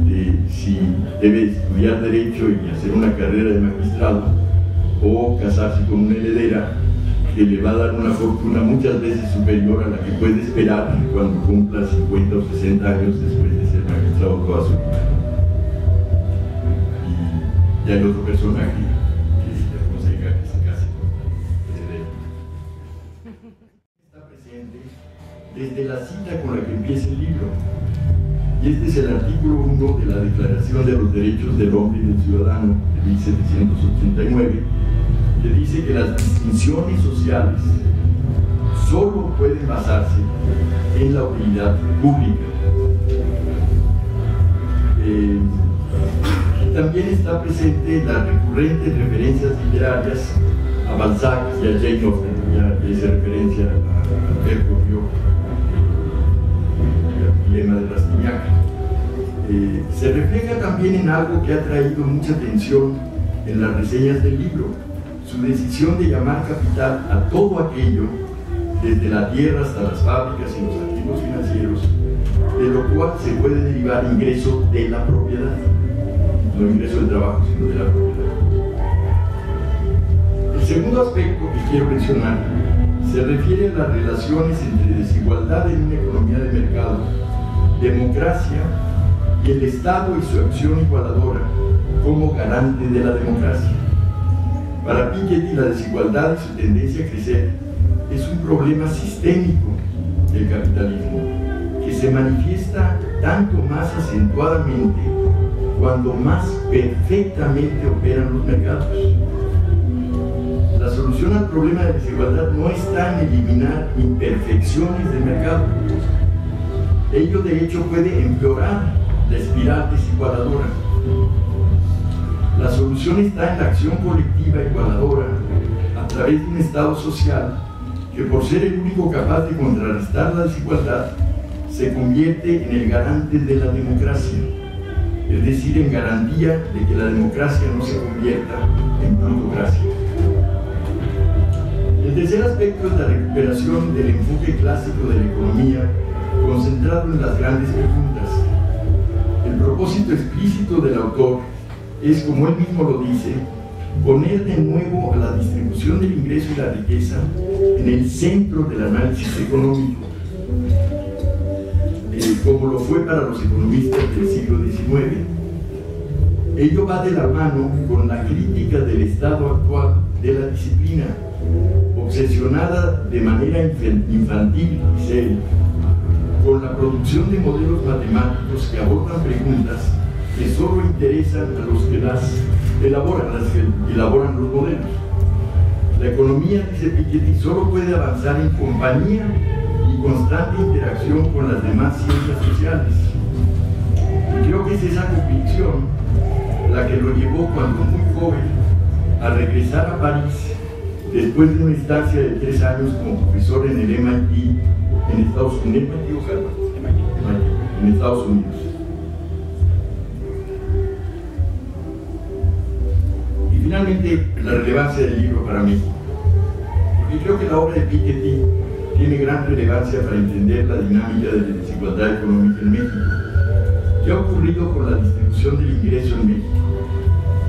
de si debe estudiar Derecho y hacer una carrera de magistrado o casarse con una heredera que le va a dar una fortuna muchas veces superior a la que puede esperar cuando cumpla 50 o 60 años después de ser magistrado toda su vida. Y hay otro personaje que le aconseja que se case con la heredera. Está presente desde la cita con la que empieza el libro. Y este es el artículo 1 de la Declaración de los Derechos del Hombre y del Ciudadano de 1789, que dice que las distinciones sociales solo pueden basarse en la utilidad pública. También está presente las recurrentes referencias literarias a Balzac y a Jane Austen, ya hice referencia a Albert Gobillot, el dilema de Rastignac. Se refleja también en algo que ha traído mucha atención en las reseñas del libro: su decisión de llamar capital a todo aquello, desde la tierra hasta las fábricas y los activos financieros, de lo cual se puede derivar ingreso de la propiedad, no ingreso del trabajo, sino de la propiedad. El segundo aspecto que quiero mencionar se refiere a las relaciones entre desigualdad en una economía de mercado, democracia y el Estado y su acción igualadora como garante de la democracia. Para Piketty, la desigualdad y su tendencia a crecer es un problema sistémico del capitalismo que se manifiesta tanto más acentuadamente cuando más perfectamente operan los mercados. La solución al problema de desigualdad no está en eliminar imperfecciones del mercado. Ello, de hecho, puede empeorar la espiral desigualadora. La solución está en la acción colectiva igualadora a través de un Estado social que, por ser el único capaz de contrarrestar la desigualdad, se convierte en el garante de la democracia, es decir, en garantía de que la democracia no se convierta en plutocracia. El tercer aspecto es la recuperación del enfoque clásico de la economía, concentrado en las grandes preguntas. El propósito explícito del autor es, como él mismo lo dice, poner de nuevo a la distribución del ingreso y la riqueza en el centro del análisis económico, como lo fue para los economistas del siglo XIX. Ello va de la mano con la crítica del estado actual de la disciplina, obsesionada de manera infantil, dice él, con la producción de modelos matemáticos que abordan preguntas que solo interesan a los que las elaboran los modelos. La economía, dice Piketty, solo puede avanzar en compañía y constante interacción con las demás ciencias sociales. Y creo que es esa convicción la que lo llevó, cuando muy joven, a regresar a París después de una estancia de 3 años como profesor en el MIT en Estados Unidos, en Estados Unidos. Y finalmente, la relevancia del libro para México, porque creo que la obra de Piketty tiene gran relevancia para entender la dinámica de la desigualdad económica en México. ¿Qué ha ocurrido con la distribución del ingreso en México?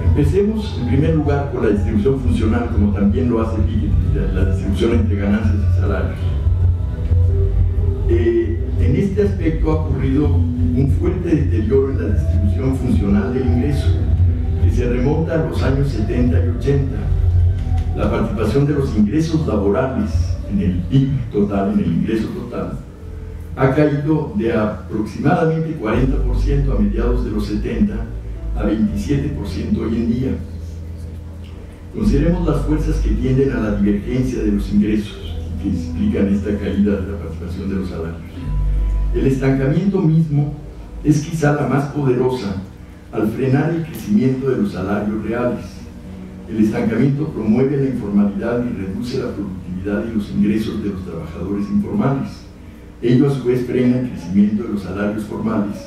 En Empecemos en primer lugar con la distribución funcional, como también lo hace Piketty, la distribución entre ganancias y salarios. En este aspecto ha ocurrido un fuerte deterioro en la distribución funcional del ingreso, que se remonta a los años 70 y 80. La participación de los ingresos laborales en el PIB total, en el ingreso total, ha caído de aproximadamente 40% a mediados de los 70 a 27% hoy en día. Consideremos las fuerzas que tienden a la divergencia de los ingresos y que explican esta caída de la participación de los salarios. El estancamiento mismo es quizá la más poderosa al frenar el crecimiento de los salarios reales. El estancamiento promueve la informalidad y reduce la productividad y los ingresos de los trabajadores informales. Ello a su vez frena el crecimiento de los salarios formales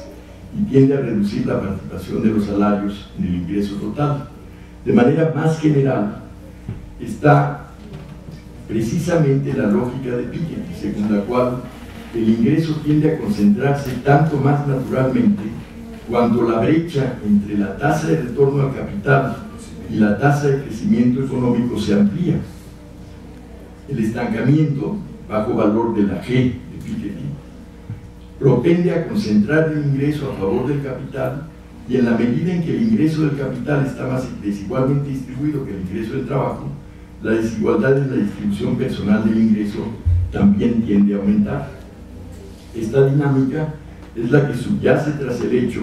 y tiende a reducir la participación de los salarios en el ingreso total. De manera más general, está precisamente la lógica de Piketty, según la cual el ingreso tiende a concentrarse tanto más naturalmente cuando la brecha entre la tasa de retorno al capital y la tasa de crecimiento económico se amplía. El estancamiento, bajo valor de la G de Piketty, propende a concentrar el ingreso a favor del capital, y en la medida en que el ingreso del capital está más desigualmente distribuido que el ingreso del trabajo, la desigualdad en la distribución personal del ingreso también tiende a aumentar. Esta dinámica es la que subyace tras el hecho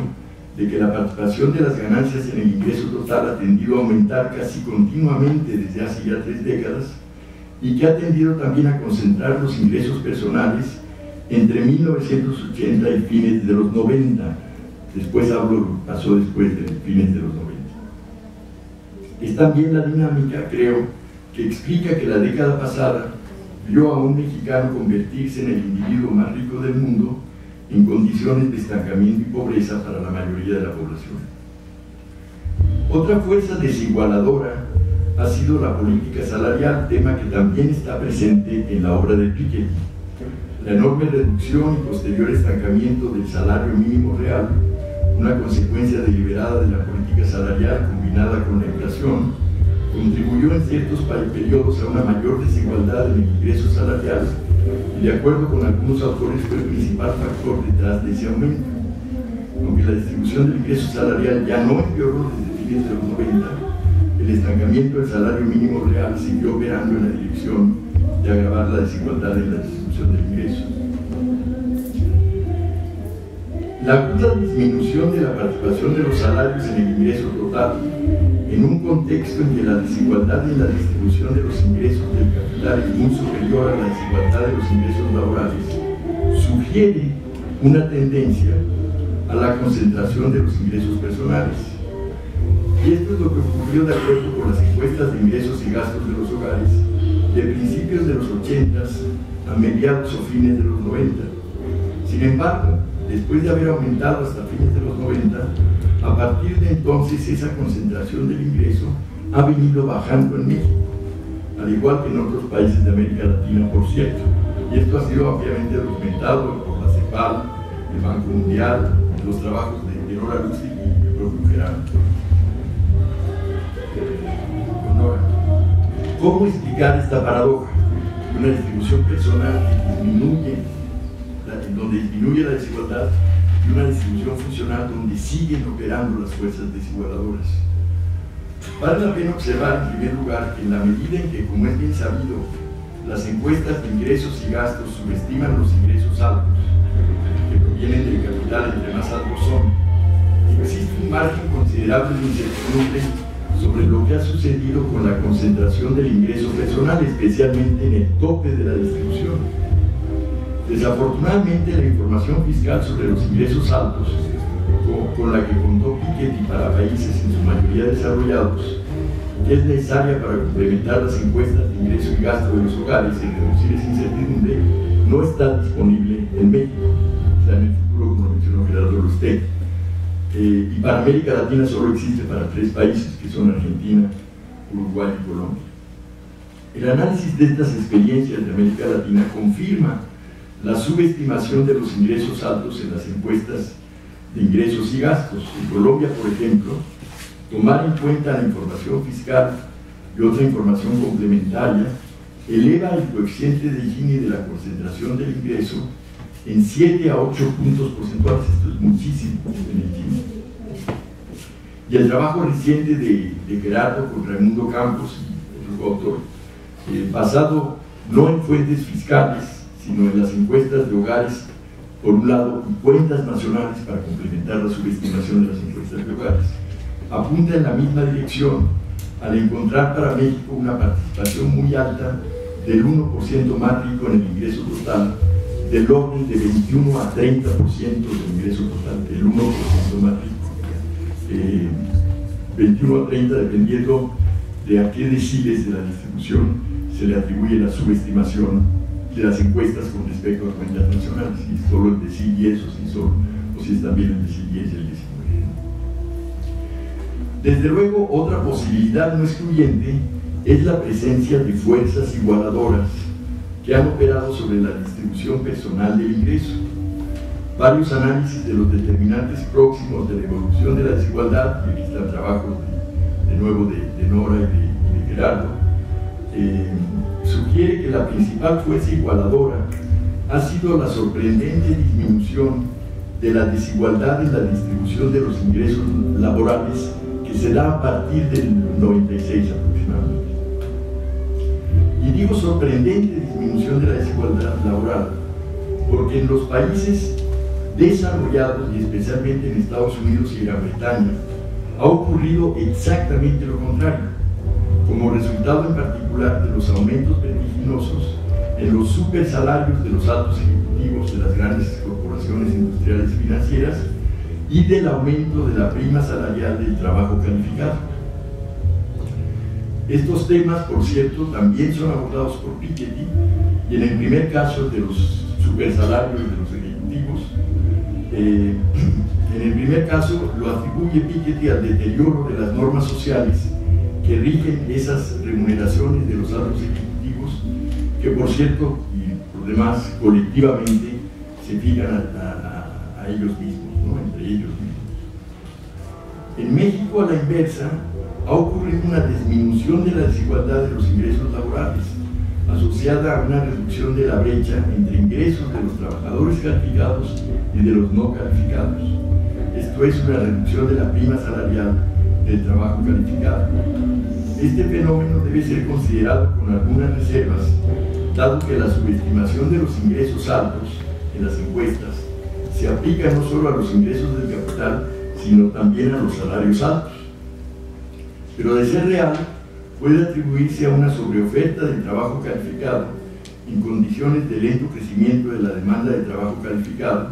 de que la participación de las ganancias en el ingreso total ha tendido a aumentar casi continuamente desde hace ya 3 décadas y que ha tendido también a concentrar los ingresos personales entre 1980 y fines de los 90. Pasó después de fines de los 90. Es también la dinámica, creo, que explica que la década pasada vio a un mexicano convertirse en el individuo más rico del mundo en condiciones de estancamiento y pobreza para la mayoría de la población. Otra fuerza desigualadora ha sido la política salarial, tema que también está presente en la obra de Piketty. La enorme reducción y posterior estancamiento del salario mínimo real, una consecuencia deliberada de la política salarial combinada con la inflación, contribuyó en ciertos periodos a una mayor desigualdad en el ingreso salarial y, de acuerdo con algunos autores, fue el principal factor detrás de ese aumento. Aunque la distribución del ingreso salarial ya no empeoró desde fines de los 90, el estancamiento del salario mínimo real siguió operando en la dirección de agravar la desigualdad en la distribución del ingreso. La aguda disminución de la participación de los salarios en el ingreso total, en un contexto en que la desigualdad en la distribución de los ingresos del capital es muy superior a la desigualdad de los ingresos laborales, sugiere una tendencia a la concentración de los ingresos personales. Y esto es lo que ocurrió de acuerdo con las encuestas de ingresos y gastos de los hogares de principios de los 80 a mediados o fines de los 90. Sin embargo, después de haber aumentado hasta fines de los 90, a partir de entonces esa concentración del ingreso ha venido bajando en México, al igual que en otros países de América Latina, por cierto. Y esto ha sido ampliamente documentado por la CEPAL, el Banco Mundial, los trabajos de Nora Lustig y el propio Gerardo. ¿Cómo explicar esta paradoja de una distribución personal donde disminuye la desigualdad y una distribución funcional donde siguen operando las fuerzas desigualadoras? Vale la pena observar, en primer lugar, que en la medida en que, como es bien sabido, las encuestas de ingresos y gastos subestiman los ingresos altos, que provienen del capital entre más altos son, existe un margen considerable de incertidumbre sobre lo que ha sucedido con la concentración del ingreso personal, especialmente en el tope de la distribución. Desafortunadamente, la información fiscal sobre los ingresos altos, con la que contó Piketty para países en su mayoría desarrollados, que es necesaria para complementar las encuestas de ingreso y gasto de los hogares y reducir esa incertidumbre, no está disponible en México, o sea, en el futuro, como mencionó Gerardo Lustig. Y para América Latina solo existe para 3 países, que son Argentina, Uruguay y Colombia. El análisis de estas experiencias de América Latina confirma la subestimación de los ingresos altos en las encuestas de ingresos y gastos. En Colombia, por ejemplo, tomar en cuenta la información fiscal y otra información complementaria, eleva el coeficiente de Gini de la concentración del ingreso en 7 a 8 puntos porcentuales. Esto es muchísimo en el Gini. Y el trabajo reciente de Gerardo con Raimundo Campos y otro coautor, basado no en fuentes fiscales, sino en las encuestas de hogares, por un lado, y cuentas nacionales para complementar la subestimación de las encuestas de hogares, apunta en la misma dirección al encontrar para México una participación muy alta del 1% más rico en el ingreso total, del orden de 21 a 30% del ingreso total, el 1% más rico. 21 a 30 dependiendo de a qué deciles de la distribución se le atribuye la subestimación de las encuestas con respecto a cuentas nacionales, si solo el decil y eso, o si es también el decil y es el decil. Desde luego, otra posibilidad no excluyente es la presencia de fuerzas igualadoras que han operado sobre la distribución personal del ingreso. Varios análisis de los determinantes próximos de la evolución de la desigualdad, y aquí está el trabajo de nuevo de Nora y de Gerardo, sugiere que la principal fuerza igualadora ha sido la sorprendente disminución de la desigualdad en la distribución de los ingresos laborales que se da a partir del 96 aproximadamente. Y digo sorprendente disminución de la desigualdad laboral porque en los países desarrollados y especialmente en Estados Unidos y Gran Bretaña ha ocurrido exactamente lo contrario, como resultado en particular de los aumentos vertiginosos en los supersalarios de los altos ejecutivos de las grandes corporaciones industriales y financieras y del aumento de la prima salarial del trabajo calificado. Estos temas, por cierto, también son abordados por Piketty, y en el primer caso de los supersalarios de los ejecutivos, en el primer caso lo atribuye Piketty al deterioro de las normas sociales que rigen esas remuneraciones de los altos ejecutivos, que por cierto, y por demás, colectivamente se fijan a ellos mismos, ¿no? Entre ellos mismos. En México, a la inversa, ha ocurrido una disminución de la desigualdad de los ingresos laborales, asociada a una reducción de la brecha entre ingresos de los trabajadores calificados y de los no calificados. Esto es una reducción de la prima salarial del trabajo calificado. Este fenómeno debe ser considerado con algunas reservas, dado que la subestimación de los ingresos altos en las encuestas se aplica no solo a los ingresos del capital, sino también a los salarios altos. Pero de ser real, puede atribuirse a una sobreoferta del trabajo calificado en condiciones de lento crecimiento de la demanda de trabajo calificado,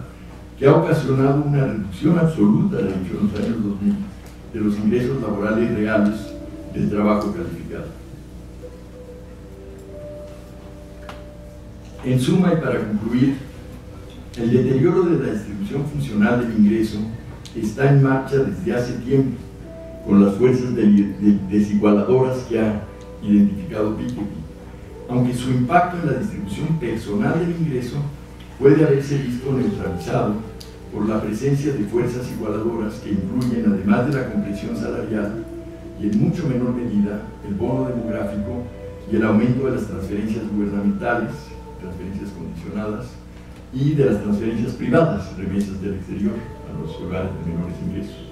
que ha ocasionado una reducción absoluta, de hecho, en los años 2000, de los ingresos laborales reales del trabajo calificado. En suma, y para concluir, el deterioro de la distribución funcional del ingreso está en marcha desde hace tiempo, con las fuerzas desigualadoras que ha identificado Piketty, aunque su impacto en la distribución personal del ingreso puede haberse visto neutralizado por la presencia de fuerzas igualadoras que incluyen, además de la compresión salarial y en mucho menor medida, el bono demográfico y el aumento de las transferencias gubernamentales, transferencias condicionadas, y de las transferencias privadas, remesas del exterior a los hogares de menores ingresos.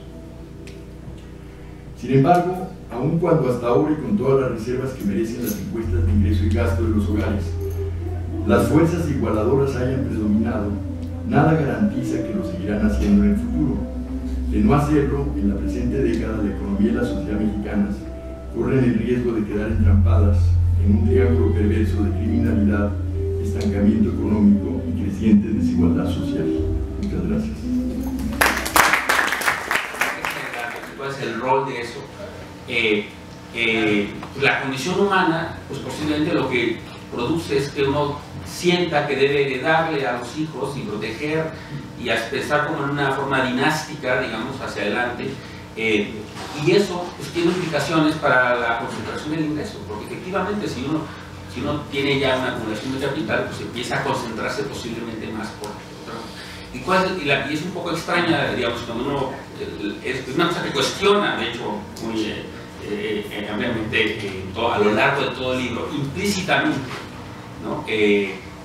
Sin embargo, aun cuando hasta ahora y con todas las reservas que merecen las encuestas de ingreso y gasto de los hogares, las fuerzas igualadoras hayan predominado, nada garantiza que lo seguirán haciendo en el futuro. De no hacerlo, en la presente década la economía y la sociedad mexicanas corren el riesgo de quedar entrampadas en un triángulo perverso de criminalidad, estancamiento económico y creciente desigualdad social. Muchas gracias. ¿Cuál es el rol de eso? La condición humana, pues posiblemente lo que produce es que uno sienta que debe darle a los hijos y proteger y expresar como en una forma dinástica, digamos, hacia adelante, y eso pues tiene implicaciones para la concentración del ingreso, porque efectivamente si uno tiene ya una acumulación de capital, pues empieza a concentrarse posiblemente más por otro. y es un poco extraña, digamos, cuando uno, es una cosa que cuestiona, de hecho, muy ampliamente a lo largo de todo el libro, implícitamente, ¿no?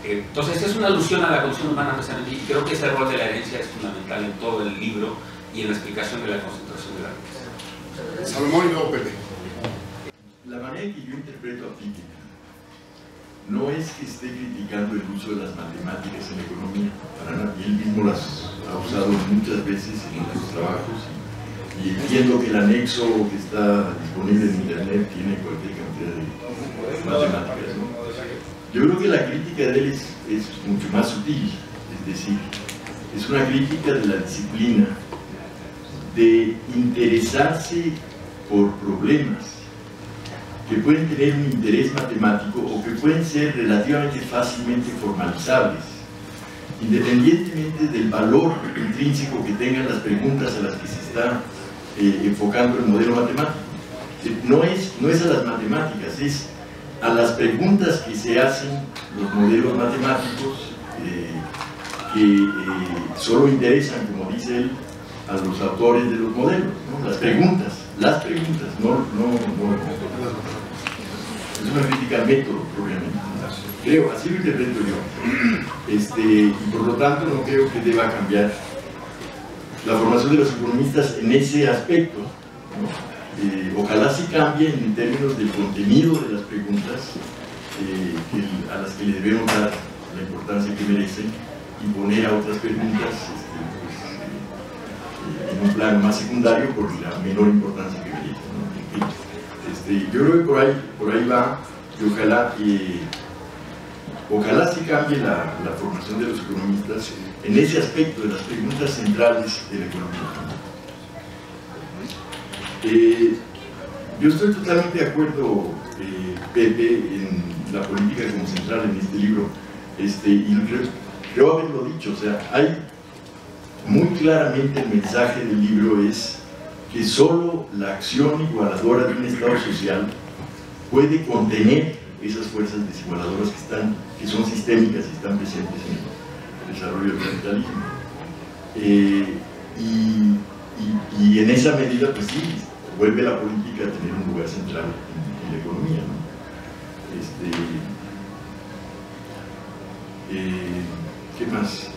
Entonces es una alusión a la condición humana precisamente, y creo que ese rol de la herencia es fundamental en todo el libro y en la explicación de la concentración de la riqueza. Salomón y luego Pepe. La manera en que yo interpreto a Piketty no es que esté criticando el uso de las matemáticas en la economía, para nada, y él mismo las ha usado muchas veces en sus trabajos, y entiendo que el anexo que está disponible en internet tiene cualquier cantidad de matemáticas, ¿no? Yo creo que la crítica de él es mucho más sutil, es decir, es una crítica de la disciplina, de interesarse por problemas que pueden tener un interés matemático o que pueden ser relativamente fácilmente formalizables, independientemente del valor intrínseco que tengan las preguntas a las que se está enfocando el modelo matemático. No es a las matemáticas, es a las preguntas que se hacen los modelos matemáticos que solo interesan, como dice él, a los autores de los modelos, ¿no? Las preguntas, no. Es una crítica al método, probablemente. Creo, así lo interpreto yo. Y por lo tanto no creo que deba cambiar la formación de los economistas en ese aspecto, ¿no? Ojalá sí cambie en términos del contenido de las preguntas a las que le debemos dar la importancia que merecen y poner a otras preguntas en un plano más secundario por la menor importancia que merecen, ¿no? Yo creo que por ahí va, y ojalá sí cambie la formación de los economistas en ese aspecto de las preguntas centrales de la economía. Yo estoy totalmente de acuerdo, Pepe, en la política como central en este libro, y creo haberlo dicho. O sea, hay muy claramente el mensaje del libro es que solo la acción igualadora de un Estado social puede contener esas fuerzas desigualadoras que son sistémicas y están presentes en el desarrollo del capitalismo. Y en esa medida, pues sí, vuelve la política a tener un lugar central en la economía, ¿no? ¿Qué más?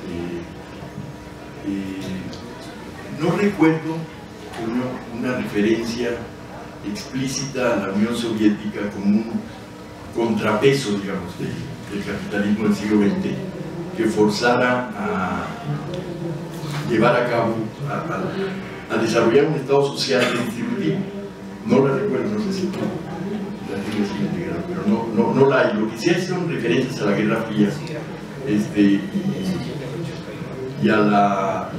No recuerdo una referencia explícita a la Unión Soviética como un contrapeso, digamos, del capitalismo del siglo XX que forzara a llevar a cabo, a desarrollar un Estado social redistributivo. No la recuerdo, no sé si la tengo así integrada, pero no la hay. Lo que sí hay son referencias a la Guerra Fría y a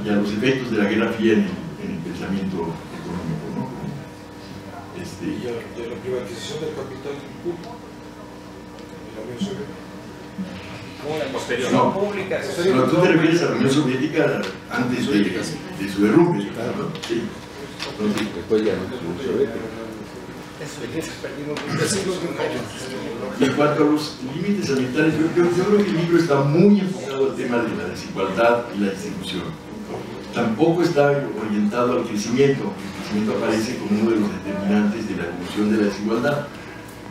los efectos de la Guerra Fría en el pensamiento económico, ¿no? Y a la privatización del capital público en la Unión Soviética. ¿Cómo la posterior? No, pública. pero tú te refieres a la Unión Soviética antes de su derrumbe, ¿no? Sí. Entonces, después ya no es Unión Soviética. Y en cuanto a los límites ambientales, yo creo que el libro está muy enfocado al tema de la desigualdad y la distribución. Tampoco está orientado al crecimiento. El crecimiento aparece como uno de los determinantes de la evolución de la desigualdad.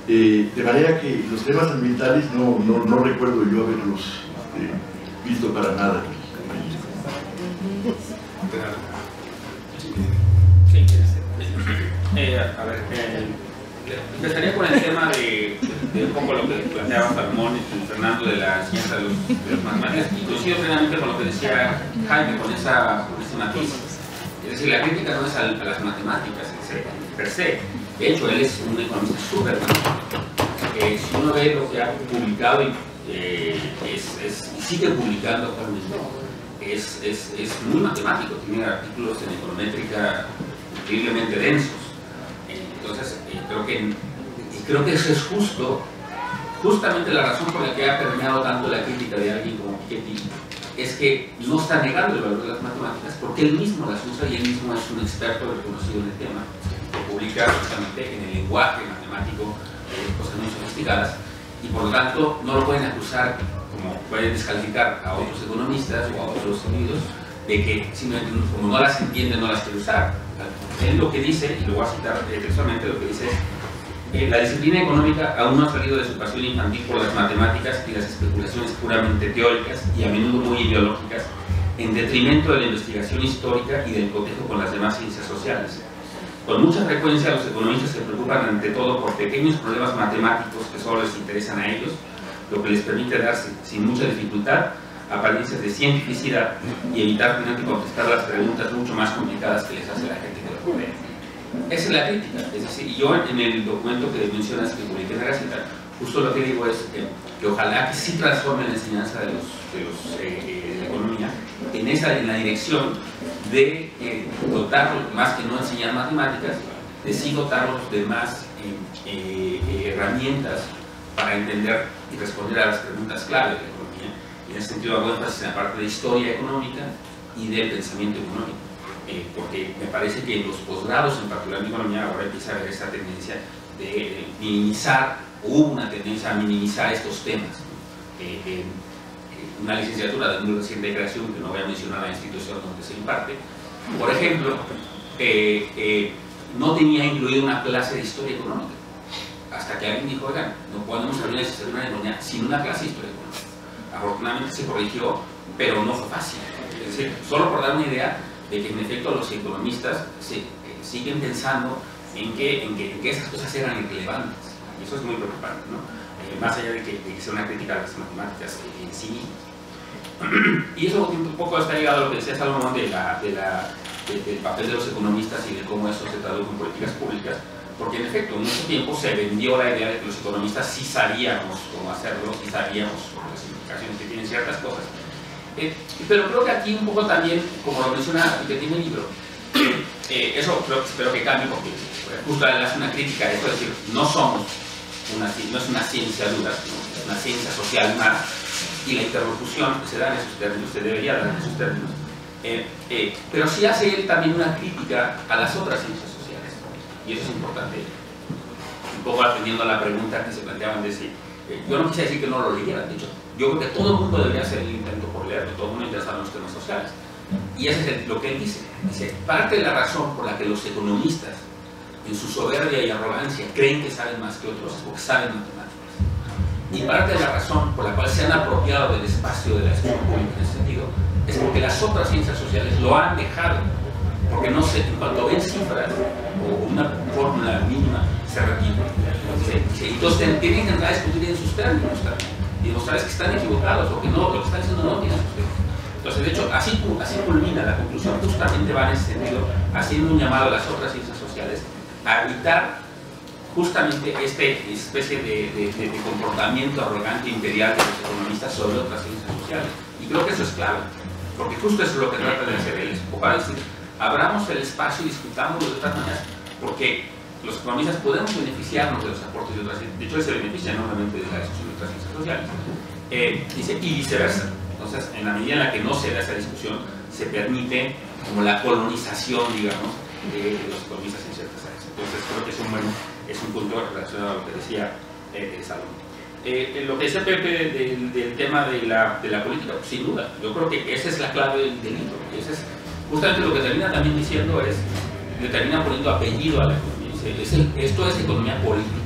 De manera que los temas ambientales no recuerdo yo haberlos visto para nada. A ver, empezaría con el tema de un poco lo que planteaba Salomón y Fernando de la enseñanza de los matemáticas, y coincido plenamente con lo que decía Jaime, con ese matiz. Es decir, la crítica no es a las matemáticas per se. De hecho, él es un economista súper matemático. Si uno ve lo que ha publicado y sigue publicando actualmente, es muy matemático. Tiene artículos en econométrica increíblemente densos. Entonces, creo que eso es justamente la razón por la que ha permeado tanto la crítica de alguien como Piketty, es que no está negando el valor de las matemáticas porque él mismo las usa y él mismo es un experto reconocido en el tema. Lo publica justamente en el lenguaje matemático, cosas muy sofisticadas, y por lo tanto no lo pueden acusar, como pueden descalificar a otros economistas o a otros individuos, de que simplemente como no las entiende no las quiere usar. Él lo que dice, y lo voy a citar textualmente, lo que dice es: la disciplina económica aún no ha salido de su pasión infantil por las matemáticas y las especulaciones puramente teóricas y a menudo muy ideológicas, en detrimento de la investigación histórica y del cotejo con las demás ciencias sociales. Con mucha frecuencia los economistas se preocupan ante todo por pequeños problemas matemáticos que solo les interesan a ellos, lo que les permite darse sin mucha dificultad apariencias de cientificidad y evitar tener que contestar las preguntas mucho más complicadas que les hace la gente que los rodea. Esa es la crítica. Es decir, yo en el documento que mencionas que publiqué en la Gaceta, justo lo que digo es que ojalá que sí transforme la enseñanza de la economía en la dirección de dotarlos, más que no enseñar matemáticas, de sí dotarlos de más herramientas para entender y responder a las preguntas clave de la economía. Y en ese sentido hago énfasis en la parte de historia económica y del pensamiento económico, porque me parece que en los posgrados, en particular en economía, ahora empieza a haber esta tendencia de minimizar, hubo una tendencia a minimizar estos temas, ¿no? Una licenciatura de muy reciente creación, que no voy a mencionar la institución donde se imparte, por ejemplo, no tenía incluido una clase de historia económica, hasta que alguien dijo: oigan, no podemos abrir una licenciatura en economía sin una clase de historia económica. Afortunadamente se corrigió, pero no fue fácil. Es decir, solo por dar una idea de que en efecto los economistas siguen pensando en que esas cosas eran irrelevantes, y eso es muy preocupante, ¿no? Más allá de que sea una crítica a las matemáticas en sí. Y eso un poco está ligado a lo que decía Salomón del papel de los economistas y de cómo eso se traduce en políticas públicas, porque en efecto, en mucho tiempo se vendió la idea de que los economistas sí sabíamos cómo hacerlo, sí sabíamos las implicaciones que tienen ciertas cosas. Pero creo que aquí un poco también, como lo menciona y que tiene el libro, eso espero que cambie, porque justo le hace una crítica a esto, es decir, no es una ciencia dura, ¿no? Es una ciencia social más, y la interlocución que se da en esos términos, se debería dar en esos términos, pero sí hace él también una crítica a las otras ciencias sociales, y eso es importante, un poco atendiendo a la pregunta que se planteaban de si, yo no quise decir que no lo leyeran, de hecho, yo creo que todo el mundo debería hacer el intento por leerlo, todo el mundo interesado en los temas sociales, y eso es lo que él dice, parte de la razón por la que los economistas, en su soberbia y arrogancia, creen que saben más que otros, es porque saben matemáticas. Y parte de la razón por la cual se han apropiado del espacio de la escuela pública en ese sentido, es porque las otras ciencias sociales lo han dejado, porque no sé, cuando ven cifras o una fórmula mínima, se retiran. Entonces tienen que entrar a discutir en sus términos también, y demostrarles que están equivocados o que no, lo que están diciendo no tiene sustento. Entonces, de hecho, así culmina la conclusión, justamente va en ese sentido, haciendo un llamado a las otras ciencias sociales a evitar justamente esta especie de comportamiento arrogante e imperial de los economistas sobre otras ciencias sociales. Y creo que eso es clave, porque justo eso es lo que trata de hacer él, es para decir, abramos el espacio y discutámoslo de otras maneras, porque los economistas podemos beneficiarnos de los aportes de otras ciencias, de hecho se beneficia enormemente de la discusión de otras ciencias sociales, y viceversa. Entonces, en la medida en la que no se da esa discusión, se permite como la colonización, digamos, de los economistas en ciertas áreas. Entonces, creo que es un punto relacionado a lo que decía Salomón. Lo que decía Pepe del tema de la política, pues, sin duda, yo creo que esa es la clave del libro. Ese es justamente lo que termina también diciendo, le termina poniendo apellido a la economía. Esto es economía política.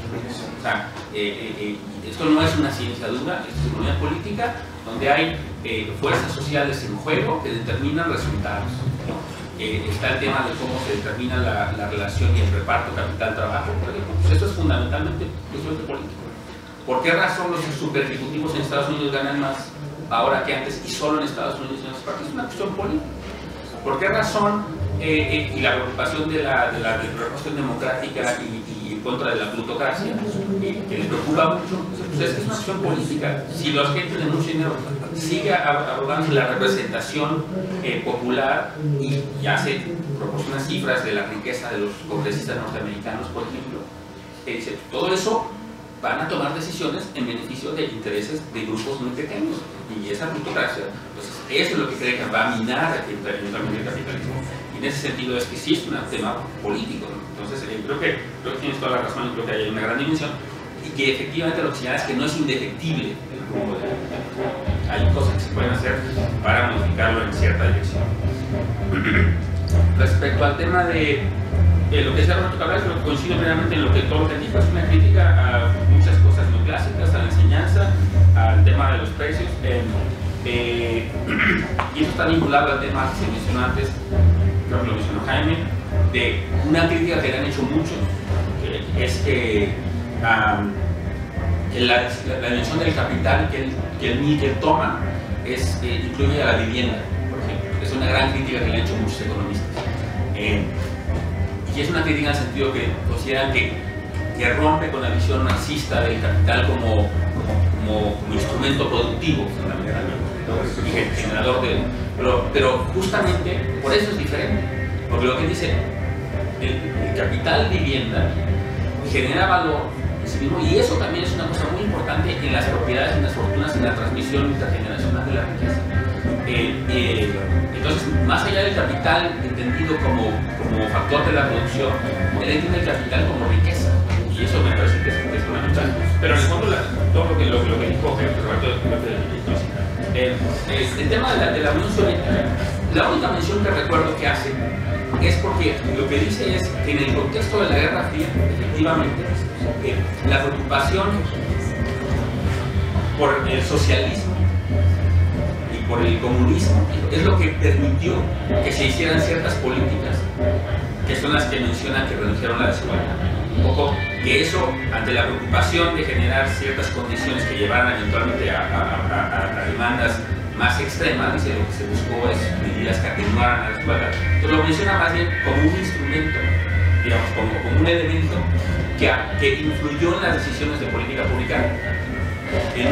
O sea, esto no es una ciencia dura, esto es economía política, donde hay fuerzas sociales en juego que determinan resultados, ¿no? Está el tema de cómo se determina la relación y el reparto capital-trabajo, por ejemplo. Pues esto es fundamentalmente político. ¿Por qué razón los super ejecutivos en Estados Unidos ganan más ahora que antes y solo en Estados Unidos y en otras partes? Es una cuestión política. ¿Por qué razón y la preocupación de la representación democrática y en contra de la plutocracia, que les preocupa mucho? Pues es una cuestión política. Si los gente de mucho dinero sigue abordando la representación popular y ya se proporciona cifras de la riqueza de los congresistas norteamericanos, por ejemplo, todo eso van a tomar decisiones en beneficio de intereses de grupos muy pequeños, y esa plutocracia, entonces eso es lo que cree que va a minar eventualmente el capitalismo, y en ese sentido es que sí es un tema político, ¿no? Entonces creo que tienes toda la razón, y creo que hay una gran dimensión, y que efectivamente lo que señala es que no es indefectible el rumbo de la capital. Hay cosas que se pueden hacer para modificarlo en cierta dirección. Respecto al tema de lo que decía Roberto Cabrales, coincido plenamente en lo que todo lo que dijo, es una crítica a muchas cosas neoclásicas, a la enseñanza, al tema de los precios, y eso está vinculado al tema que se mencionó antes, creo que lo mencionó Jaime, de una crítica que le han hecho muchos, que es que la dimensión del capital que el Níger toma incluye a la vivienda, por ejemplo. Es una gran crítica que le han hecho muchos economistas. Y es una crítica en el sentido que consideran que rompe con la visión marxista del capital como instrumento productivo, fundamentalmente, y generador de... Pero justamente por eso es diferente, porque lo que dice, el capital vivienda genera valor en sí mismo, y eso también es una cosa muy importante en las propiedades, en las fortunas, en la transmisión intergeneracional de la riqueza. Entonces, más allá del capital entendido como factor de la producción, él entiende el capital como riqueza, y eso me parece que es fundamental. Pero en el fondo, todo lo que dijo Roberto, el tema de la Unión Soviética, la única mención que recuerdo que hace es porque lo que dice es que en el contexto de la Guerra Fría, efectivamente, la preocupación por el socialismo y por el comunismo es lo que permitió que se hicieran ciertas políticas, que son las que mencionan que redujeron la desigualdad. Un poco que eso, ante la preocupación de generar ciertas condiciones que llevaran eventualmente a demandas más extremas, dice, lo que se buscó es medidas que atenuaran la desigualdad. Entonces lo menciona más bien como un instrumento, digamos, como un elemento que influyó en las decisiones de política pública en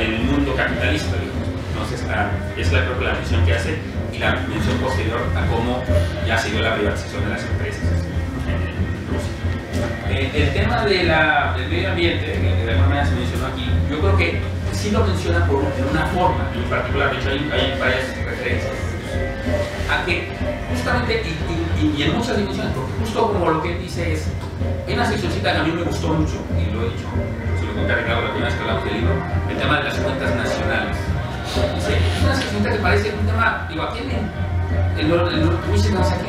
el mundo capitalista, digamos. Entonces, es creo que la mención que hace, y la mención posterior a cómo ya se dio la privatización de las empresas en Rusia. El tema del medio ambiente, que de alguna manera se mencionó aquí, yo creo que sí lo menciona de una forma, en particular, de hecho hay varias referencias, a que justamente, y en muchas dimensiones, porque justo como lo que él dice es, hay una seccioncita que a mí me gustó mucho, y lo he dicho, se lo conté a Ricardo la primera vez que hablamos del libro, el tema de las cuentas nacionales. Dice, es una seccioncita que parece un tema, digo, ¿a quién le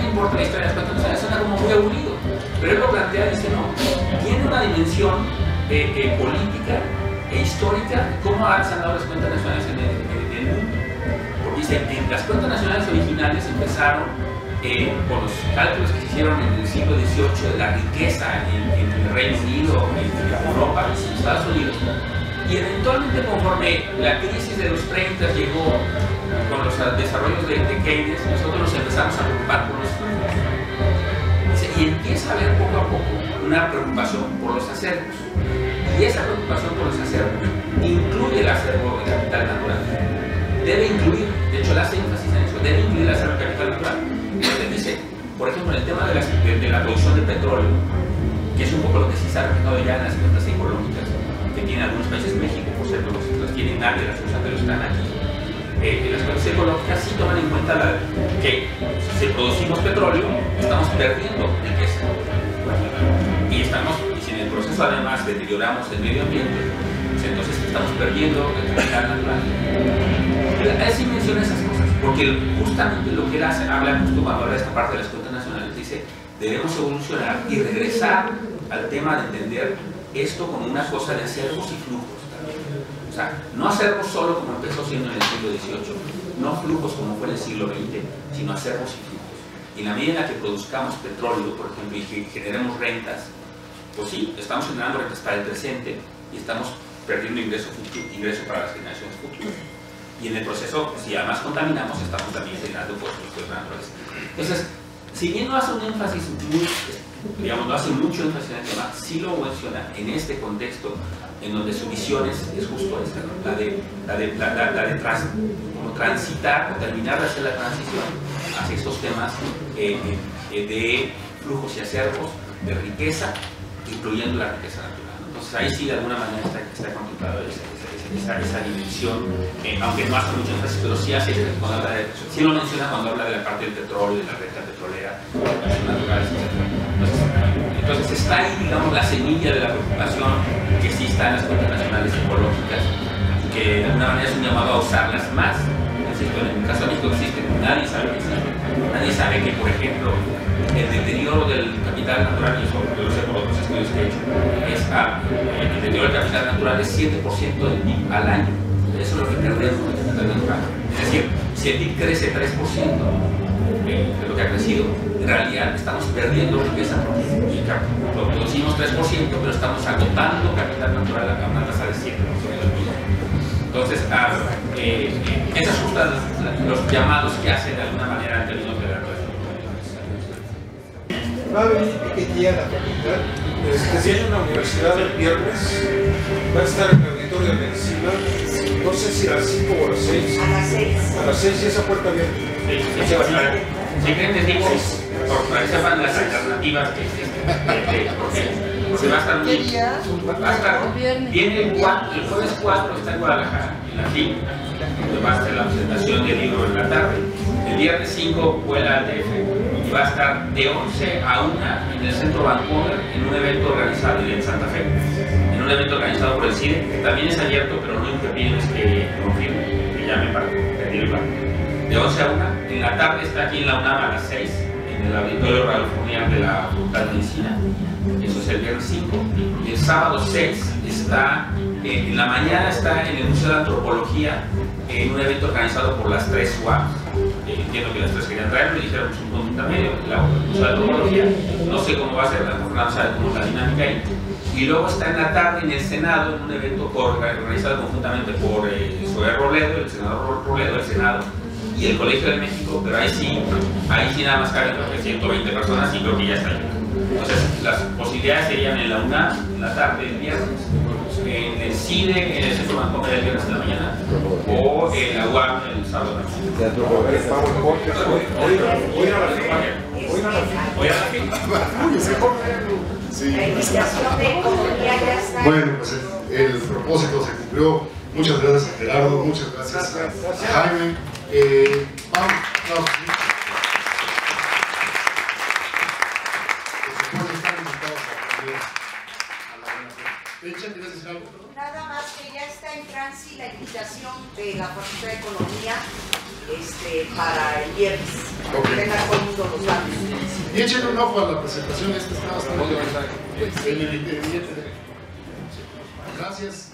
importa la historia de las cuentas nacionales? Suena como muy aburrido, pero él lo plantea, dice, no, tiene una dimensión política e histórica, cómo se han dado las cuentas nacionales en el mundo. Porque dice, las cuentas nacionales originales empezaron con los cálculos que se hicieron en el siglo XVIII de la riqueza en el Reino Unido, en Europa y en Estados Unidos, y eventualmente conforme la crisis de los 30 llegó con los desarrollos de Keynes, nosotros nos empezamos a preocupar por los flujos. Y empieza a haber poco a poco una preocupación por los acervos, y esa preocupación por los acervos incluye el acervo de capital natural. Debe incluir, de hecho, le hace énfasis en eso, debe incluir el acervo de capital natural. Entonces dice, por ejemplo, en el tema de la producción de petróleo, que es un poco lo que sí se ha reflejado ya en las cuentas ecológicas que tienen algunos países, México, por cierto, los tienen nadie, las cosas pero están aquí. Las cuentas ecológicas sí toman en cuenta que si producimos petróleo, estamos perdiendo riqueza. Y si en el proceso además deterioramos el medio ambiente, pues entonces estamos perdiendo el capital natural. Él sí menciona esas cosas, porque justamente lo que él hace, habla justo cuando habla de esta parte de las cuentas nacionales, dice, debemos evolucionar y regresar al tema de entender esto como una cosa de acervos y flujos también. O sea, no acervos solo como empezó siendo en el siglo XVIII, no flujos como fue en el siglo XX, sino acervos y flujos. Y en la medida en la que produzcamos petróleo, por ejemplo, y que generemos rentas, pues sí, estamos generando rentas para el presente y estamos perdiendo ingreso para las generaciones futuras. Y en el proceso, si además contaminamos, estamos también generando recursos naturales. Entonces, si bien no hace un énfasis no hace mucho énfasis en el tema, sí lo menciona en este contexto en donde su visión es justo esta, ¿no? la de transitar o terminar de hacer la transición hacia estos temas de flujos y acervos, de riqueza, incluyendo la riqueza natural, ¿no? Entonces ahí sí de alguna manera está contemplado esa dimensión, aunque no hace mucho énfasis, pero sí hace cuando habla sí lo menciona cuando habla de la parte del petróleo, de la renta petrolera, de las naturales, etc. Entonces está ahí, digamos, la semilla de la preocupación que sí están las cuentas nacionales ecológicas, que de alguna manera es un llamado a usarlas más. En el caso de México existen, nadie sabe que existen. Nadie sabe que, por ejemplo, el deterioro del capital natural, y eso yo lo sé por otros estudios que he hecho, el deterioro del capital natural es 7% del PIB al año. Eso es lo que perdemos del capital natural. Es decir, si el PIB crece 3%, de lo que ha crecido, en realidad estamos perdiendo riqueza porque lo producimos 3%, pero estamos agotando capital natural a una tasa de 7%. Entonces, esas son los llamados que hacen de alguna manera en términos de la Va a venir Piquetía a la capital. Si hay una universidad el viernes, va a estar en el auditorio de medicina, no sé si a las 5 o a las 6. A las 6. A las 6 y esa puerta abierta. Si creen, les digo, para que sepan las alternativas que existen. Porque va a estar viene el jueves 4 está en Guadalajara, en la FIC, donde va a ser la presentación del libro en la tarde. El viernes 5 vuela al DF y va a estar de 11 a 1 en el centro Vancouver en un evento organizado en Santa Fe, en un evento organizado por el CIDE, que también es abierto, pero lo único que piden es que confirmen, que llamen para pedir el lugar. De 11 a 1, en la tarde está aquí en la UNAM a las 6, en el auditorio radiofonial de la Facultad de Medicina. Eso es el viernes 5. Y el sábado 6 está, en la mañana está en el Museo de Antropología, en un evento organizado por las 3 UAM. Entiendo que las 3 querían traerlo y dijeron que es un punto intermedio, el Museo de Antropología. No sé cómo va a ser, la Fernanda sabe cómo es la dinámica ahí. Y luego está en la tarde en el Senado, en un evento organizado conjuntamente por Zoé Robledo, el senador Robledo del Senado, y el Colegio de México, pero ahí sí nada más caben 120 personas y creo que ya está ahí. Entonces, las posibilidades serían en la UNAM, en la tarde del viernes, en el CIDE, en el Centro Vancouver el viernes en la mañana, o en la UAM el sábado de la mañana. Bueno, pues el propósito se cumplió. Muchas gracias a Gerardo, muchas gracias a Jaime. Vamos, Nada más que ya está en tránsito la invitación de la Facultad de Economía para el viernes. Okay. Tenga todo el mundo los datos. Y échenle un ojo a la presentación, está bastante bien. Gracias.